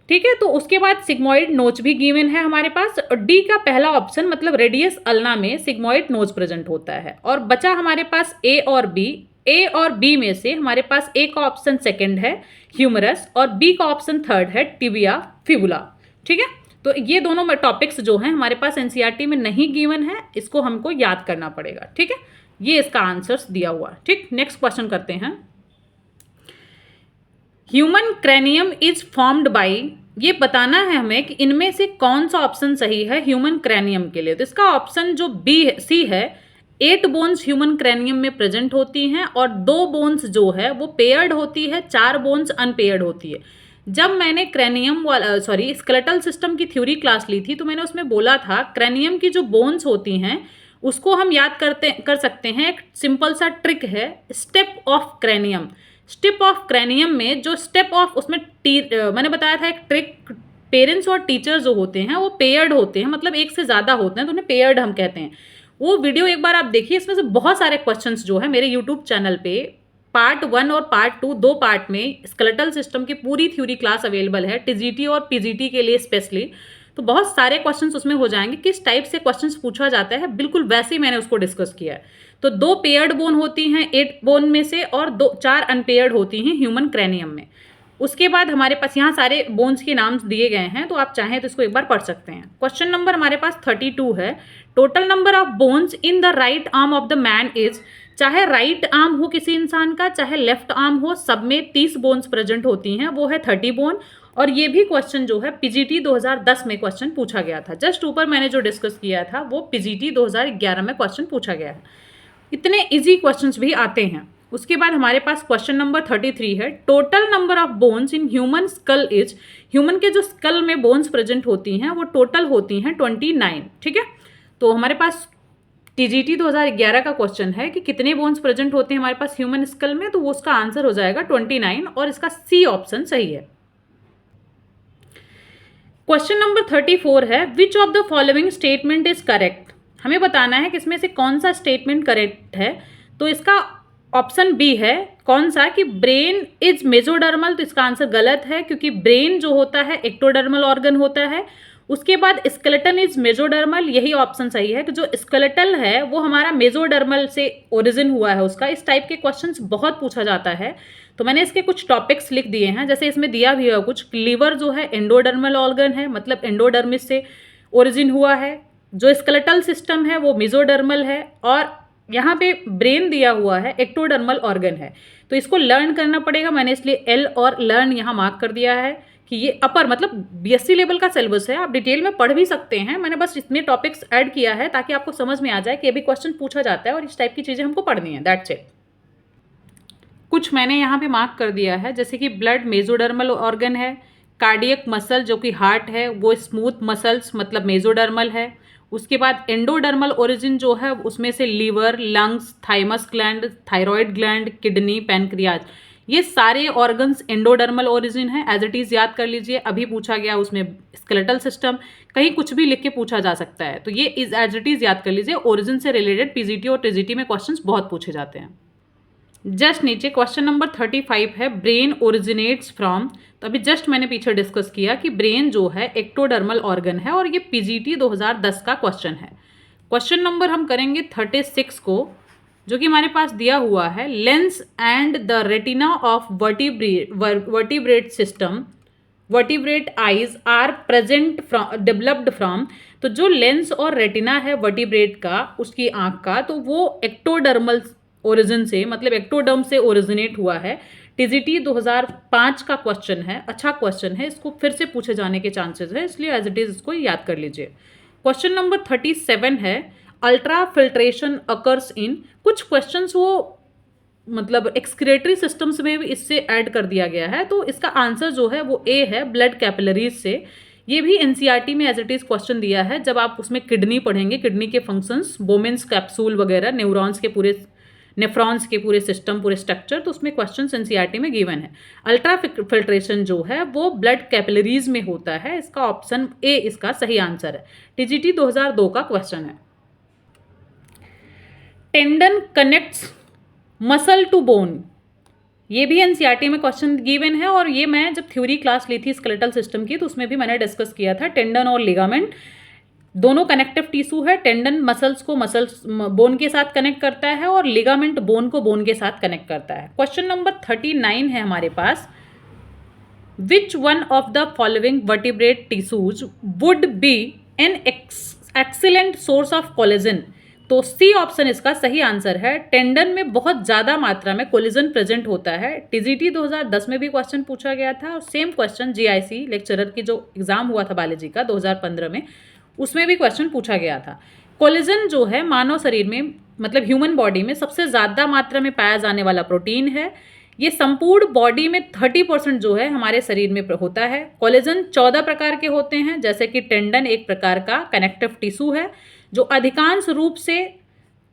ठीक है। तो उसके बाद सिग्मोइड नोच भी गिवन है हमारे पास, और डी का पहला ऑप्शन मतलब रेडियस अल्ना में सिग्मोइड नोच प्रेजेंट होता है। और बचा हमारे पास ए और बी। ए और बी में से हमारे पास ए का ऑप्शन सेकंड है ह्यूमरस और बी का ऑप्शन थर्ड है टिबिया फिबुला। ठीक है, तो ये दोनों टॉपिक्स जो हैं हमारे पास एनसीईआरटी में नहीं गिवन है, इसको हमको याद करना पड़ेगा। ठीक है, ये इसका आंसर्स दिया हुआ। ठीक, नेक्स्ट क्वेश्चन करते हैं। Human cranium is formed by, ये बताना है हमें कि इनमें से कौन सा ऑप्शन सही है ह्यूमन क्रैनियम के लिए। तो इसका ऑप्शन जो बी सी है, 8 बोन्स ह्यूमन क्रैनियम में प्रेजेंट होती हैं और 2 बोन्स जो है वो पेयर्ड होती है, 4 बोन्स अनपेयर्ड होती है। जब मैंने क्रैनियम वाला स्केलेटल सिस्टम की थ्योरी क्लास ली थी तो मैंने उसमें बोला था क्रैनियम की जो बोन्स होती हैं उसको हम याद कर सकते हैं। एक सिंपल सा ट्रिक है, step of cranium. Step of cranium में जो स्टेप ऑफ उसमें मैंने बताया था एक ट्रिक, पेरेंट्स और टीचर्स जो होते हैं वो पेयर्ड होते हैं, मतलब एक से ज़्यादा होते हैं तो उन्हें पेयर्ड हम कहते हैं। वो वीडियो एक बार आप देखिए, इसमें से बहुत सारे क्वेश्चंस जो है मेरे यूट्यूब चैनल पे पार्ट 1 और पार्ट 2 दो पार्ट में स्केलेटल सिस्टम की पूरी थ्योरी क्लास अवेलेबल है टीजीटी और पीजीटी के लिए स्पेशली। तो बहुत सारे क्वेश्चंस उसमें हो जाएंगे, किस टाइप से क्वेश्चंस पूछा जाता है बिल्कुल वैसे ही मैंने उसको डिस्कस किया है। तो 2 पेयर्ड बोन होती हैं 8 बोन में से और 4 अनपेयर्ड होती हैं ह्यूमन क्रैनियम में। उसके बाद हमारे पास यहाँ सारे बोन्स के नाम दिए गए हैं, तो आप चाहें तो इसको एक बार पढ़ सकते हैं। क्वेश्चन नंबर हमारे पास 32 है, total number of bones in the right arm of the man is, चाहे राइट आर्म हो किसी इंसान का चाहे लेफ्ट आर्म हो, सब में 30 बोन्स प्रेजेंट होती हैं, वो है 30 बोन। और ये भी क्वेश्चन जो है पीजीटी 2010 में क्वेश्चन पूछा गया था। जस्ट ऊपर मैंने जो डिस्कस किया था वो पीजीटी 2011 में क्वेश्चन पूछा गया है। इतने इजी क्वेश्चंस भी आते हैं। उसके बाद हमारे पास क्वेश्चन नंबर 33 है, total number of bones in human skull is, human के जो स्कल में बोन्स प्रेजेंट होती हैं वो टोटल होती हैं 29। ठीक है, तो हमारे पास टीजीटी 2011 का क्वेश्चन है कि कितने बोन्स प्रेजेंट होते हैं हमारे पास ह्यूमन स्कल में, तो वो उसका आंसर हो जाएगा 29 और इसका सी ऑप्शन सही है। क्वेश्चन नंबर 34 है, which of the following statement is correct, हमें बताना है कि इसमें से कौन सा स्टेटमेंट करेक्ट है। तो इसका ऑप्शन बी है कौन सा, कि ब्रेन इज मेजोडर्मल, तो इसका आंसर गलत है क्योंकि ब्रेन जो होता है एक्टोडर्मल ऑर्गन होता है। उसके बाद स्केलेटन इज मेजोडर्मल, यही ऑप्शन सही है कि जो स्केलेटल है वो हमारा मेजोडर्मल से ओरिजिन हुआ है उसका। इस टाइप के क्वेश्चंस बहुत पूछा जाता है, तो मैंने इसके कुछ टॉपिक्स लिख दिए हैं, जैसे इसमें दिया भी है कुछ, लीवर जो है एंडोडर्मल ऑर्गन है, मतलब एंडोडर्मिस से ओरिजिन हुआ है। जो स्केलेटल सिस्टम है वो मेजोडर्मल है, और यहाँ पे ब्रेन दिया हुआ है एक्टोडर्मल ऑर्गन है। तो इसको लर्न करना पड़ेगा, मैंने इसलिए एल और लर्न यहाँ मार्क कर दिया है कि ये अपर मतलब बीएससी लेवल का सिलेबस है, आप डिटेल में पढ़ भी सकते हैं। मैंने बस इतने टॉपिक्स ऐड किया है ताकि आपको समझ में आ जाए कि अभी क्वेश्चन पूछा जाता है और इस टाइप की चीज़ें हमको पढ़नी है, दैट्स इट। कुछ मैंने यहाँ पे मार्क कर दिया है, जैसे कि ब्लड मेजोडर्मल ऑर्गन है, कार्डियक मसल जो कि हार्ट है वो स्मूथ मसल्स मतलब मेजोडर्मल है। उसके बाद एंडोडर्मल ओरिजिन जो है उसमें से liver, lungs, thymus gland, thyroid gland, kidney, pancreas, ये सारे ऑर्गन्स एंडोडर्मल ओरिजिन है। एज इट इज़ याद कर लीजिए, अभी पूछा गया उसमें स्केलेटल सिस्टम, कहीं कुछ भी लिख के पूछा जा सकता है, तो ये इज एज इट इज़ याद कर लीजिए। ओरिजिन से रिलेटेड पीजीटी और टीजीटी में क्वेश्चंस बहुत पूछे जाते हैं। जस्ट नीचे क्वेश्चन नंबर 35 है, ब्रेन ओरिजिनेट्स फ्रॉम, तो अभी जस्ट मैंने पीछे डिस्कस किया कि ब्रेन जो है एक्टोडर्मल ऑर्गन है और ये पीजीटी 2010 का क्वेश्चन है। क्वेश्चन नंबर हम करेंगे 36 को, जो कि हमारे पास दिया हुआ है, lens and the retina of vertebrate system, vertebrate eyes are present from developed from, तो जो लेंस और रेटिना है वर्टिब्रेट का, उसकी आंख का, तो वो एक्टोडर्मल ओरिजिन से मतलब एक्टोडर्म से ओरिजिनेट हुआ है। टीजीटी 2005 का क्वेश्चन है, अच्छा क्वेश्चन है, इसको फिर से पूछे जाने के चांसेस है, इसलिए एज इट इज इसको याद कर लीजिए। क्वेश्चन नंबर 37 है, अल्ट्रा फिल्ट्रेशन अकर्स इन, कुछ क्वेश्चंस वो मतलब एक्सक्रेटरी सिस्टम्स में भी इससे ऐड कर दिया गया है, तो इसका आंसर जो है वो ए है, ब्लड कैपिलरीज से। ये भी एनसीईआरटी में एज इट इज क्वेश्चन दिया है, जब आप उसमें किडनी पढ़ेंगे, किडनी के फंक्शंस, बोमेंस कैप्सूल वगैरह, न्यूरॉन्स के पूरे, नेफ्रॉन्स के पूरे सिस्टम, पूरे स्ट्रक्चर, तो उसमें क्वेश्चन एनसीईआरटी में गिवन है। अल्ट्रा फिल्ट्रेशन जो है वो ब्लड कैपिलरीज में होता है, इसका ऑप्शन ए इसका सही आंसर है। टीजीटी 2002 का क्वेश्चन है। Tendon connects muscle to bone, ये भी एनसीईआरटी में क्वेश्चन गिवन है, और ये मैं जब थ्योरी क्लास ली थी स्केलेटल सिस्टम की तो उसमें भी मैंने डिस्कस किया था। टेंडन और लिगामेंट दोनों कनेक्टिव टिश्यू है। टेंडन मसल्स को बोन के साथ कनेक्ट करता है और लिगामेंट बोन को बोन के साथ कनेक्ट करता है। क्वेश्चन नंबर 39 है हमारे पास, which one of the following vertebrate tissues would be an excellent source of collagen. तो सी ऑप्शन इसका सही आंसर है। टेंडन में बहुत ज़्यादा मात्रा में कोलेजन प्रेजेंट होता है। टीजीटी 2010 में भी क्वेश्चन पूछा गया था, और सेम क्वेश्चन जीआईसी लेक्चरर की जो एग्जाम हुआ था बायोलॉजी का 2015 में, उसमें भी क्वेश्चन पूछा गया था। कोलेजन जो है मानव शरीर में, मतलब ह्यूमन बॉडी में सबसे ज़्यादा मात्रा में पाया जाने वाला प्रोटीन है। ये संपूर्ण बॉडी में 30% जो है हमारे शरीर में होता है। कोलेजन 14 प्रकार के होते हैं, जैसे कि टेंडन एक प्रकार का कनेक्टिव टिश्यू है जो अधिकांश रूप से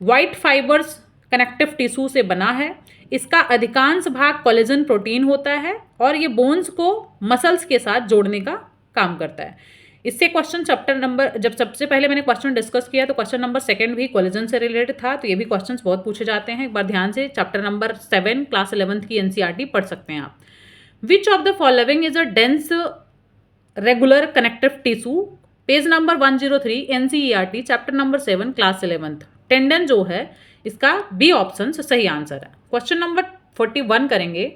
वाइट फाइबर्स कनेक्टिव टिश्यू से बना है। इसका अधिकांश भाग कोलेजन प्रोटीन होता है और ये बोन्स को मसल्स के साथ जोड़ने का काम करता है। इससे क्वेश्चन चैप्टर नंबर, जब सबसे पहले मैंने क्वेश्चन डिस्कस किया तो क्वेश्चन नंबर 2 भी कोलेजन से रिलेटेड था, तो ये भी क्वेश्चंस बहुत पूछे जाते हैं। एक बार ध्यान से चैप्टर नंबर 7 क्लास 11th की एनसीईआरटी पढ़ सकते हैं आप। Which of the following is a dense regular connective tissue, page number 103 NCERT chapter number 7 class 11th। Tendon जो है इसका बी ऑप्शन सही आंसर है। क्वेश्चन नंबर 41 करेंगे,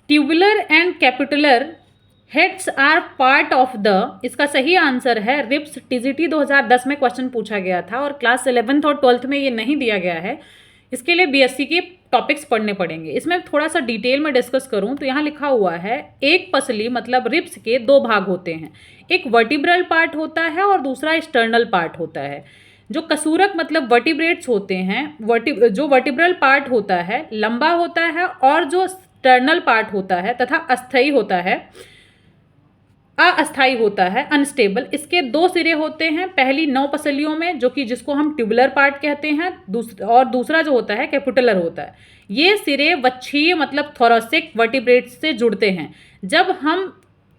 tubular and capitular heads are part of the, इसका सही answer है ribs. TGT 2010 में क्वेश्चन पूछा गया था और क्लास 11th और 12th में ये नहीं दिया गया है। इसके लिए बीएससी के टॉपिक्स पढ़ने पड़ेंगे। इसमें थोड़ा सा डिटेल में डिस्कस करूं तो यहाँ लिखा हुआ है, एक पसली मतलब रिब्स के 2 भाग होते हैं, एक वर्टिब्रल पार्ट होता है और दूसरा एक्सटर्नल पार्ट होता है। जो कसूरक मतलब वर्टिब्रेट्स होते हैं, जो वर्टिब्रल पार्ट होता है लंबा होता है और जो एक्सटर्नल पार्ट होता है तथा अस्थायी होता है, अस्थायी होता है, अनस्टेबल। इसके 2 सिरे होते हैं, पहली 9 पसलियों में जो कि जिसको हम ट्यूबुलर पार्ट कहते हैं, और दूसरा जो होता है कैपिटुलर होता है। ये सिरे वक्षीय मतलब थोरेसिक वर्टिब्रेट्स से जुड़ते हैं। जब हम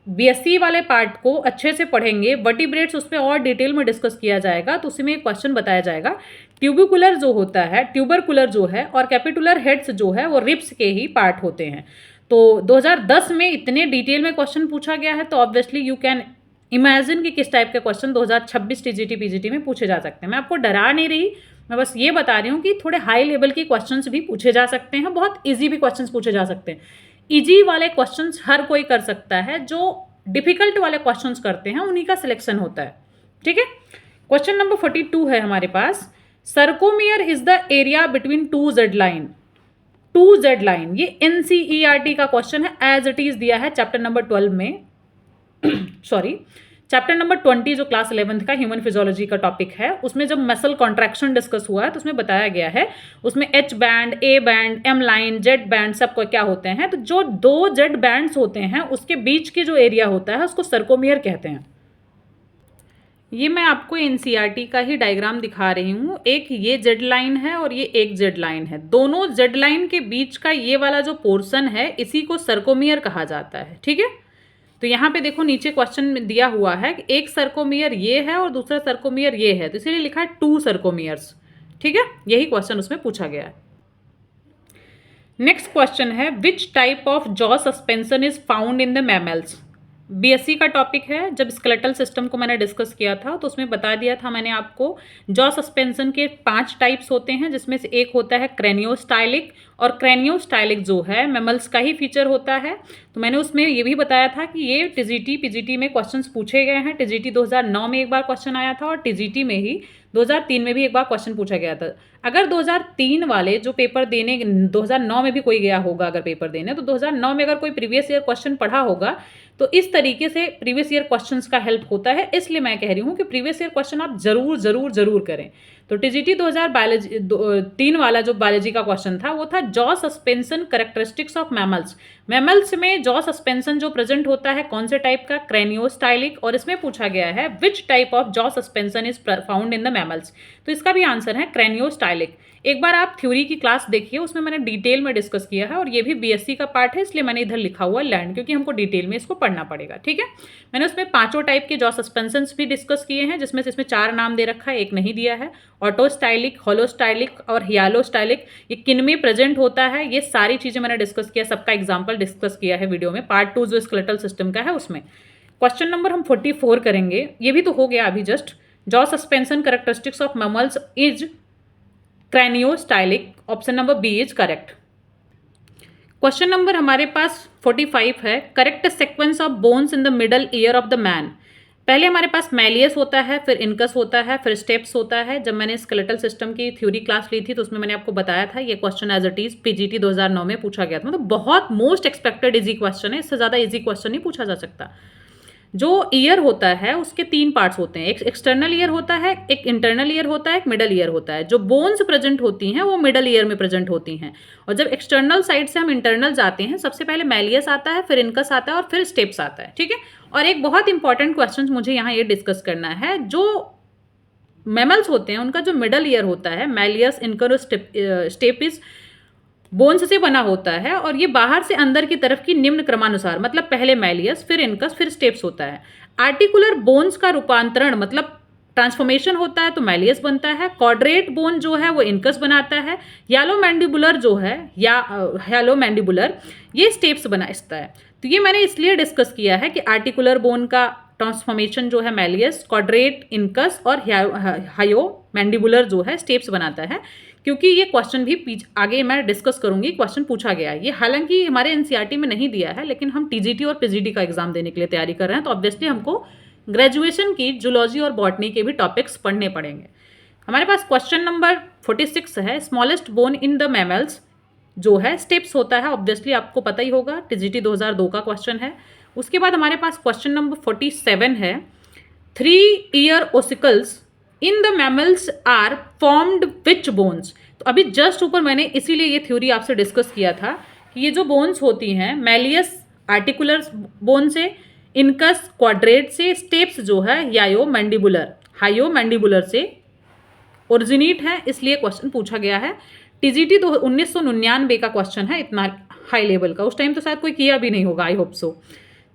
बीएससी वाले पार्ट को अच्छे से पढ़ेंगे, वर्टिब्रेट्स उस पर और डिटेल में डिस्कस किया जाएगा, तो उसी में एक क्वेश्चन बताया जाएगा। ट्यूबिकुलर जो होता है, ट्यूबरकुलर जो है, और कैपिटुलर हेड्स जो है वो रिब्स के ही पार्ट होते हैं। तो 2010 में इतने डिटेल में क्वेश्चन पूछा गया है, तो ऑब्वियसली यू कैन इमेजिन कि किस टाइप के क्वेश्चन 2026 टीजीटी पीजीटी में पूछे जा सकते हैं। मैं आपको डरा नहीं रही, मैं बस ये बता रही हूँ कि थोड़े हाई लेवल के क्वेश्चंस भी पूछे जा सकते हैं, बहुत इजी भी क्वेश्चंस पूछे जा सकते हैं। इजी वाले क्वेश्चंस हर कोई कर सकता है, जो डिफिकल्ट वाले क्वेश्चंस करते हैं उन्हीं का सिलेक्शन होता है। ठीक है, क्वेश्चन नंबर 42 है हमारे पास, sarcomere is the area between 2 Z line. 2 Z line ये एनसीईआरटी का क्वेश्चन है, एज इट इज दिया है चैप्टर नंबर 12 में सॉरी चैप्टर नंबर 20 जो क्लास 11th का ह्यूमन फिजियोलॉजी का टॉपिक है, उसमें जब मसल कॉन्ट्रैक्शन डिस्कस हुआ है तो उसमें बताया गया है, उसमें H band, A band, M line, Z band सबको क्या होते हैं। तो जो 2 जेड बैंड्स होते हैं उसके बीच के जो एरिया होता है उसको सर्कोमियर कहते हैं। ये मैं आपको एनसीईआरटी का ही डायग्राम दिखा रही हूँ। एक ये जेड लाइन है और ये एक जेड लाइन है, दोनों जेड लाइन के बीच का ये वाला जो पोर्शन है इसी को सर्कोमियर कहा जाता है। ठीक है, तो यहाँ पे देखो नीचे क्वेश्चन में दिया हुआ है कि एक सर्कोमियर ये है और दूसरा सर्कोमियर ये है, तो इसीलिए लिखा है 2 सर्कोमियर्स। ठीक है, यही क्वेश्चन उसमें पूछा गया है। नेक्स्ट क्वेश्चन है, which type of jaw suspension is found in the mammals. BSc का टॉपिक है। जब स्केलेटल सिस्टम को मैंने डिस्कस किया था तो उसमें बता दिया था मैंने आपको, जॉ सस्पेंशन के 5 टाइप्स होते हैं, जिसमें से एक होता है क्रेनियोस्टाइलिक, और क्रेनियोस्टाइलिक जो है मैमल्स का ही फीचर होता है। तो मैंने उसमें ये भी बताया था कि ये टीजीटी पीजीटी में क्वेश्चंस पूछे गए हैं। टीजीटी 2009 में एक बार क्वेश्चन आया था और टीजीटी में ही 2003 में भी एक बार क्वेश्चन पूछा गया था। अगर 2003 वाले जो पेपर देने, 2009 में भी कोई गया होगा अगर पेपर देने, तो 2009 में अगर कोई प्रीवियस ईयर क्वेश्चन पढ़ा होगा तो इस तरीके से प्रीवियस ईयर क्वेश्चंस का हेल्प होता है। इसलिए मैं कह रही हूँ कि प्रीवियस ईयर क्वेश्चन आप जरूर करें। तो टीजीटी 2003 वाला जो बायोलॉजी का क्वेश्चन था वो था jaw suspension characteristics of mammals. Mammals में जॉ सस्पेंशन जो प्रेजेंट होता है कौन से टाइप का, क्रेनियोस्टाइलिक, और इसमें पूछा गया है which type of jaw suspension is found in the mammals. तो इसका भी आंसर है क्रेनियोस्टाइलिक। एक बार आप थ्योरी की क्लास देखिए, उसमें मैंने डिटेल में डिस्कस किया है और ये भी बीएससी का पार्ट है, इसलिए मैंने इधर लिखा हुआ लैंड, क्योंकि हमको डिटेल में इसको पढ़ना पड़ेगा। ठीक है, मैंने उसमें 5 टाइप के जॉ सस्पेंशंस भी डिस्कस किए हैं, जिसमें से इसमें 4 नाम दे रखा है, एक नहीं दिया है। ऑटोस्टाइलिक, होलोस्टाइलिक और हियालोस्टाइलिक, ये किन में प्रेजेंट होता है, ये सारी चीजें मैंने डिस्कस किया, सबका एग्जाम्पल डिस्कस किया है वीडियो में। पार्ट 2 जो स्केलेटल सिस्टम का है उसमें। क्वेश्चन नंबर हम 44 करेंगे, ये भी तो हो गया अभी just. Jaw suspension characteristics of mammals is craniostylic, option number B is correct. Question number हमारे पास 45 है, correct sequence of bones in the middle ear of the man. पहले हमारे पास मैलियस होता है, फिर इनकस होता है, फिर स्टेप्स होता है। जब मैंने स्केलेटल सिस्टम की थ्योरी क्लास ली थी तो उसमें मैंने आपको बताया था ये question as it is PGT 2009 में पूछा गया था। मतलब बहुत मोस्ट एक्सपेक्टेड इजी क्वेश्चन है, इससे ज़्यादा इजी क्वेश्चन नहीं पूछा जा सकता। जो ईयर होता है उसके 3 पार्ट्स होते हैं, एक एक्सटर्नल ईयर होता है, एक इंटरनल ईयर होता है, एक मिडल ईयर होता है। जो बोन्स प्रेजेंट होती हैं वो मिडल ईयर में प्रेजेंट होती हैं, और जब एक्सटर्नल साइड से हम इंटरनल जाते हैं, सबसे पहले मैलियस आता है, फिर इनकस आता है और फिर स्टेप्स आता है। ठीक है, और एक बहुत इंपॉर्टेंट क्वेश्चन मुझे यहाँ ये डिस्कस करना है, जो मैमल्स होते हैं उनका जो मिडल ईयर होता है, मैलियस, इनकस, स्टेपिस, बोन्स से बना होता है, और ये बाहर से अंदर की तरफ की निम्न क्रमानुसार, मतलब पहले मैलियस, फिर इनकस, फिर स्टेप्स होता है। आर्टिकुलर बोन्स का रूपांतरण मतलब ट्रांसफॉर्मेशन होता है तो मैलियस बनता है। क्वाड्रेट बोन जो है वो इनकस बनाता है। यालो मैंडिबुलर जो है या हैलो मैंडिबुलर, ये स्टेप्स बनाता है। तो ये मैंने इसलिए डिस्कस किया है कि आर्टिकुलर बोन का ट्रांसफॉर्मेशन जो है मैलियस, क्वाड्रेट इनकस और हायो मैंडिबुलर जो है स्टेप्स बनाता है, क्योंकि ये क्वेश्चन भी आगे मैं डिस्कस करूंगी, क्वेश्चन पूछा गया है। ये हालांकि हमारे एनसीईआरटी में नहीं दिया है, लेकिन हम टीजीटी और पीजीटी का एग्जाम देने के लिए तैयारी कर रहे हैं, तो ऑब्वियसली हमको ग्रेजुएशन की जूलॉजी और बॉटनी के भी टॉपिक्स पढ़ने पड़ेंगे। हमारे पास क्वेश्चन नंबर 46 है, smallest bone in the mammals जो है स्टेप्स होता है, ऑब्वियसली आपको पता ही होगा, टीजीटी 2002 का क्वेश्चन है। उसके बाद हमारे पास क्वेश्चन नंबर 47 है, 3 ear ossicles in the mammals are formed which bones. तो अभी जस्ट ऊपर मैंने इसीलिए ये थ्योरी आपसे डिस्कस किया था कि ये जो बोन्स होती हैं, मैलियस आर्टिकुलर बोन से, इनकस क्वाड्रेट से, स्टेप्स जो है यायो मैंडिबुलर, हायो मैंडिबुलर से ओरिजिनेट है, इसलिए क्वेश्चन पूछा गया है। टीजीटी 1999 का क्वेश्चन है, इतना हाई लेवल का, उस टाइम तो शायद कोई किया भी नहीं होगा, आई होप सो।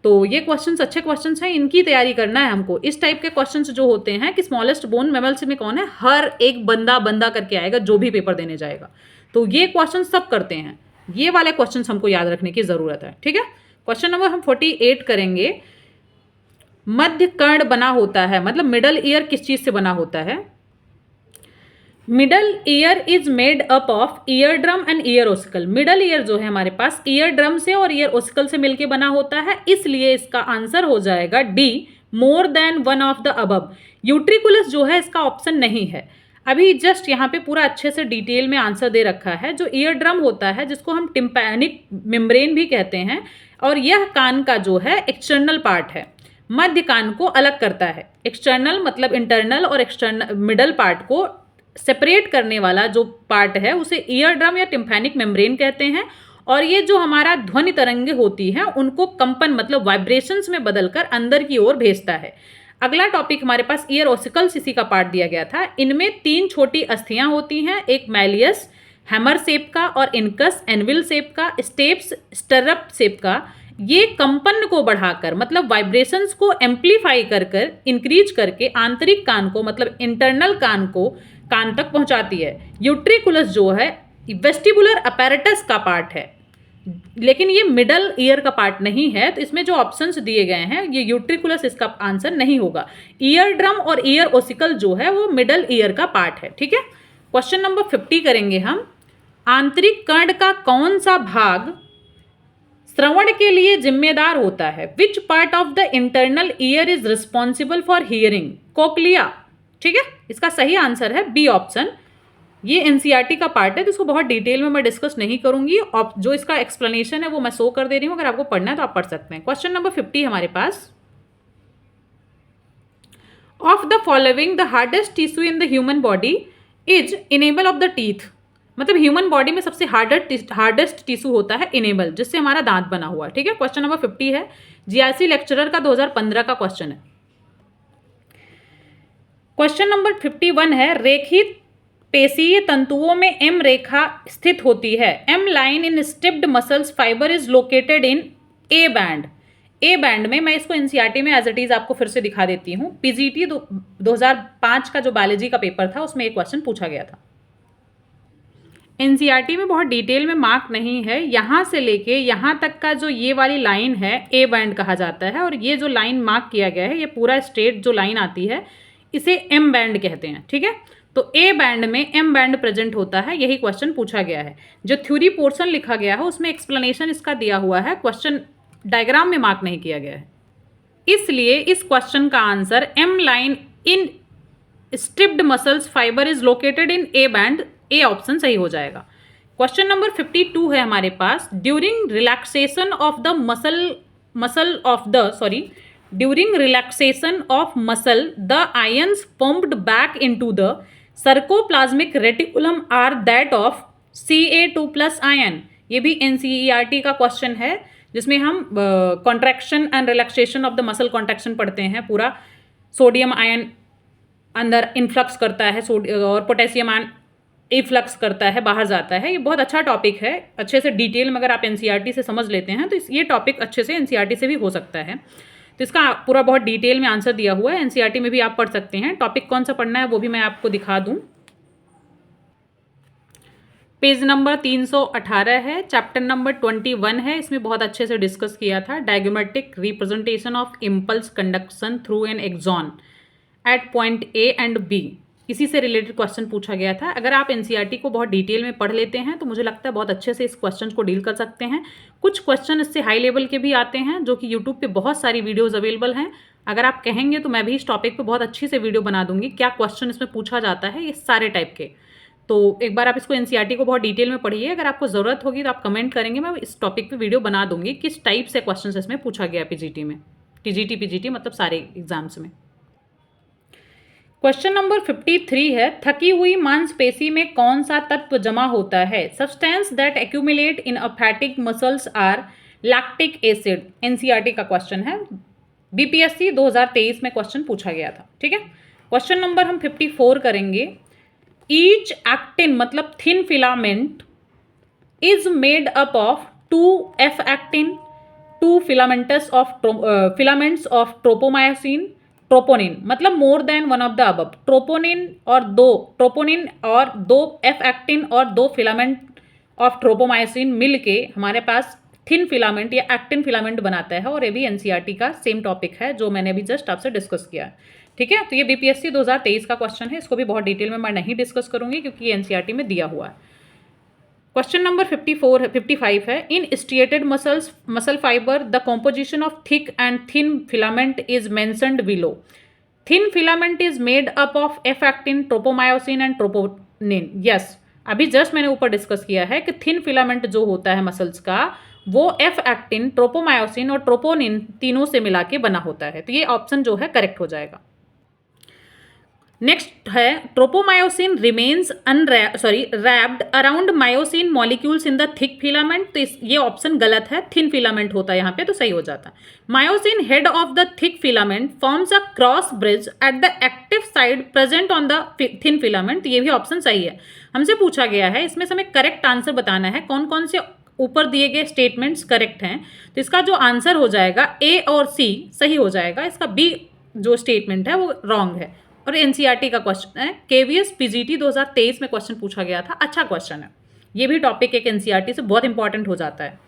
तो ये क्वेश्चंस अच्छे क्वेश्चंस हैं, इनकी तैयारी करना है हमको। इस टाइप के क्वेश्चंस जो होते हैं कि स्मॉलेस्ट बोन मैमल्स में कौन है, हर एक बंदा करके आएगा जो भी पेपर देने जाएगा, तो ये क्वेश्चन सब करते हैं, ये वाले क्वेश्चन हमको याद रखने की जरूरत है। ठीक है, क्वेश्चन नंबर हम 48 करेंगे। मध्य कर्ण बना होता है, मतलब मिडल ईयर किस चीज से बना होता है? Middle ear is made up of ear drum and year ossicle. Middle ear जो है हमारे पास ईयर ड्रम से और ईयर ओसिकल से मिलके बना होता है, इसलिए इसका आंसर हो जाएगा D, more than one of the above. Utriculus जो है इसका ऑप्शन नहीं है। अभी जस्ट यहाँ पे पूरा अच्छे से डिटेल में आंसर दे रखा है। जो ईयर ड्रम होता है, जिसको हम टिम्पैनिक मेम्ब्रेन भी कहते हैं, और यह कान का जो है एक्सटर्नल पार्ट है, मध्य कान को अलग करता है। एक्सटर्नल मतलब इंटरनल, और एक्सटर्नल मिडल पार्ट को सेपरेट करने वाला जो पार्ट है उसे ईयर ड्रम या टिम्पैनिक मेम्ब्रेन कहते हैं। और ये जो हमारा ध्वनि तरंगे होती हैं उनको कंपन मतलब वाइब्रेशंस में बदलकर अंदर की ओर भेजता है। अगला टॉपिक हमारे पास ईयर ओसिकल्स, इसी का पार्ट दिया गया था। इनमें 3 छोटी अस्थियां होती हैं, एक मैलियस हैमर शेप का, और इनकस एनविल शेप का, स्टेप्स स्टरअप शेप का। ये कंपन को बढ़ाकर मतलब वाइब्रेशंस को एम्पलीफाई कर इंक्रीज करके आंतरिक कान को मतलब इंटरनल कान को कान तक पहुंचाती है। यूट्रिकुलस जो है वेस्टिबुलर अपैरेटस का पार्ट है, लेकिन ये मिडल ईयर का पार्ट नहीं है, तो इसमें जो ऑप्शंस दिए गए हैं ये यूट्रिकुलस इसका आंसर नहीं होगा। ईयर ड्रम और ईयर ओसिकल जो है वो मिडल ईयर का पार्ट है। ठीक है, क्वेश्चन नंबर 50 करेंगे हम। आंतरिक कर्ण का कौन सा भाग श्रवण के लिए जिम्मेदार होता है? Which part of the internal ear is responsible for hearing? Cochlea. ठीक है, इसका सही आंसर है बी ऑप्शन। ये एनसीईआरटी का पार्ट है, तो इसको बहुत डिटेल में मैं डिस्कस नहीं करूंगी, और जो इसका एक्सप्लेनेशन है वो मैं शो कर दे रही हूं, अगर आपको पढ़ना है तो आप पढ़ सकते हैं। क्वेश्चन नंबर 50 हमारे पास, of the following the hardest tissue in the human body is enamel of the teeth. मतलब ह्यूमन बॉडी में सबसे हार्डेस्ट टिश्यू होता है इनेबल, जिससे हमारा दांत बना हुआ है। ठीक है, क्वेश्चन नंबर 50 है, जीआईसी लेक्चरर का 2015 का क्वेश्चन है। क्वेश्चन नंबर 51 है, रेखित पेशीय तंतुओं में एम रेखा स्थित होती है। M line in striped muscles fibre is located in A band. A band में, मैं इसको एनसीईआरटी में एज इट इज आपको फिर से दिखा देती हूँ। पीजीटी 2005 का जो बायोलॉजी का पेपर था उसमें एक क्वेश्चन पूछा गया था। एनसीईआरटी में बहुत डिटेल में मार्क नहीं है, यहाँ से लेके यहाँ तक का जो ये वाली लाइन है ए बैंड कहा जाता है, और ये जो लाइन मार्क किया गया है, ये पूरा स्ट्रेट जो लाइन आती है इसे एम बैंड कहते हैं। ठीक है, तो ए बैंड में एम बैंड प्रेजेंट होता है, यही क्वेश्चन पूछा गया है। जो थ्योरी पोर्शन लिखा गया है उसमें एक्सप्लेनेशन इसका दिया हुआ है, क्वेश्चन डायग्राम में मार्क नहीं किया गया है, इसलिए इस क्वेश्चन का answer M line in striped muscles fibre is located in A band, A option सही हो जाएगा। क्वेश्चन नंबर 52 है हमारे पास। During relaxation of the during relaxation of muscle the ions pumped back into the sarcoplasmic reticulum are that of Ca2+ ion. ये भी NCERT का question है, जिसमें हम contraction and relaxation of the muscle contraction पढ़ते हैं। पूरा सोडियम आयन अंदर इन्फ्लक्स करता है और पोटेशियम आयन इफ्लक्स करता है, बाहर जाता है। ये बहुत अच्छा टॉपिक है, अच्छे से डिटेल में अगर आप एनसीईआरटी से समझ लेते हैं तो ये टॉपिक अच्छे से एनसीईआरटी से भी हो सकता है। तो इसका पूरा बहुत डिटेल में आंसर दिया हुआ है, एनसीईआरटी में भी आप पढ़ सकते हैं। टॉपिक कौन सा पढ़ना है वो भी मैं आपको दिखा दूं। पेज नंबर 318 है, चैप्टर नंबर 21 है। इसमें बहुत अच्छे से डिस्कस किया था diagrammatic representation of impulse conduction through an axon at point A and B. इसी से रिलेटेड क्वेश्चन पूछा गया था। अगर आप एनसीईआरटी को बहुत डिटेल में पढ़ लेते हैं तो मुझे लगता है बहुत अच्छे से इस क्वेश्चन को डील कर सकते हैं। कुछ क्वेश्चन इससे हाई लेवल के भी आते हैं, जो कि यूट्यूब पे बहुत सारी वीडियोस अवेलेबल हैं। अगर आप कहेंगे तो मैं भी इस टॉपिक पे बहुत अच्छी से वीडियो बना दूंगी, क्या क्वेश्चन इसमें पूछा जाता है, ये सारे टाइप के। तो एक बार आप इसको एनसीईआरटी को बहुत डिटेल में पढ़िए। अगर आपको ज़रूरत होगी तो आप कमेंट करेंगे, मैं इस टॉपिक पे वीडियो बना दूंगी किस टाइप से क्वेश्चन इसमें पूछा गया पीजीटी में, टीजीटी मतलब सारे एग्जाम्स में। क्वेश्चन नंबर 53 है, थकी हुई मांसपेशी में कौन सा तत्व जमा होता है? Substance that accumulate in a fatigued muscles are lactic acid. NCERT का क्वेश्चन है, बीपीएससी 2023 में क्वेश्चन पूछा गया था। ठीक है, क्वेश्चन नंबर हम 54 करेंगे। ईच एक्टिन मतलब thin filament is made up of 2 F actin, 2 filaments of tropomyosin, troponin मतलब more than one of the above. Troponin और दो एफ एक्टिन और 2 फिलामेंट ऑफ ट्रोपोमायोसिन मिलके हमारे पास थिन फिलामेंट या एक्टिन फिलामेंट बनाता है, और ये भी एनसीईआरटी का सेम टॉपिक है जो मैंने अभी जस्ट आपसे डिस्कस किया है। ठीक है, तो ये बीपीएससी 2023 का क्वेश्चन है, इसको भी बहुत डिटेल में मैं नहीं डिस्कस करूंगी क्योंकि ये एनसीईआरटी में दिया हुआ है। क्वेश्चन नंबर 55 है, in striated muscle fibre the composition of thick and thin filament is mentioned below. Thin filament is made up of F actin, tropomyosin and troponin. Yes, अभी जस्ट मैंने ऊपर डिस्कस किया है कि थिन फिलामेंट जो होता है मसल्स का वो एफ एक्टिन, ट्रोपोमायोसिन और ट्रोपोनिन तीनों से मिला के बना होता है। तो ये ऑप्शन जो है करेक्ट हो जाएगा। नेक्स्ट है, tropomyosin remains wrapped around myosin molecules in the thick filament. तो ये ऑप्शन गलत है, थिन फिलामेंट होता है यहाँ पे, तो सही हो जाता है। Myosin head of the thick filament forms a cross bridge at the active side present on the thin filament. तो ये भी ऑप्शन सही है। हमसे पूछा गया है, इसमें से हमें करेक्ट आंसर बताना है, कौन कौन से ऊपर दिए गए स्टेटमेंट्स करेक्ट हैं। तो इसका जो आंसर हो जाएगा ए और सी सही हो जाएगा, इसका बी जो स्टेटमेंट है वो रॉन्ग है। और एनसीईआरटी का क्वेश्चन है, केवीएस पीजीटी 2023 में क्वेश्चन पूछा गया था, अच्छा क्वेश्चन है। ये भी टॉपिक एक एनसीईआरटी से बहुत इंपॉर्टेंट हो जाता है।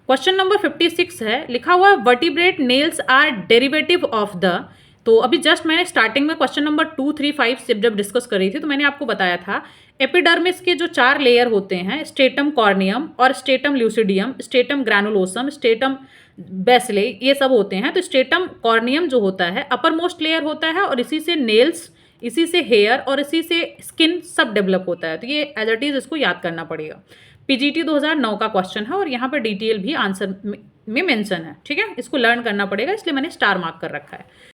क्वेश्चन नंबर 56 है, लिखा हुआ vertebrate nails are derivative of the. तो अभी जस्ट मैंने स्टार्टिंग में क्वेश्चन नंबर 2, 3, 5 से जब डिस्कस कर रही थी तो मैंने आपको बताया था एपिडर्मिस के जो 4 लेयर होते हैं, स्ट्रेटम कॉर्नियम और stratum lucidum, stratum granulosum, stratum बेसिले, ये सब होते हैं। तो स्ट्रेटम कॉर्नियम जो होता है अपर मोस्ट लेयर होता है, और इसी से नेल्स, इसी से हेयर और इसी से स्किन सब डेवलप होता है। तो ये एज इट इज इसको याद करना पड़ेगा। पीजीटी 2009 का क्वेश्चन है और यहाँ पर डिटेल भी आंसर में मेंशन है। ठीक है, इसको लर्न करना पड़ेगा, इसलिए मैंने स्टार मार्क कर रखा है।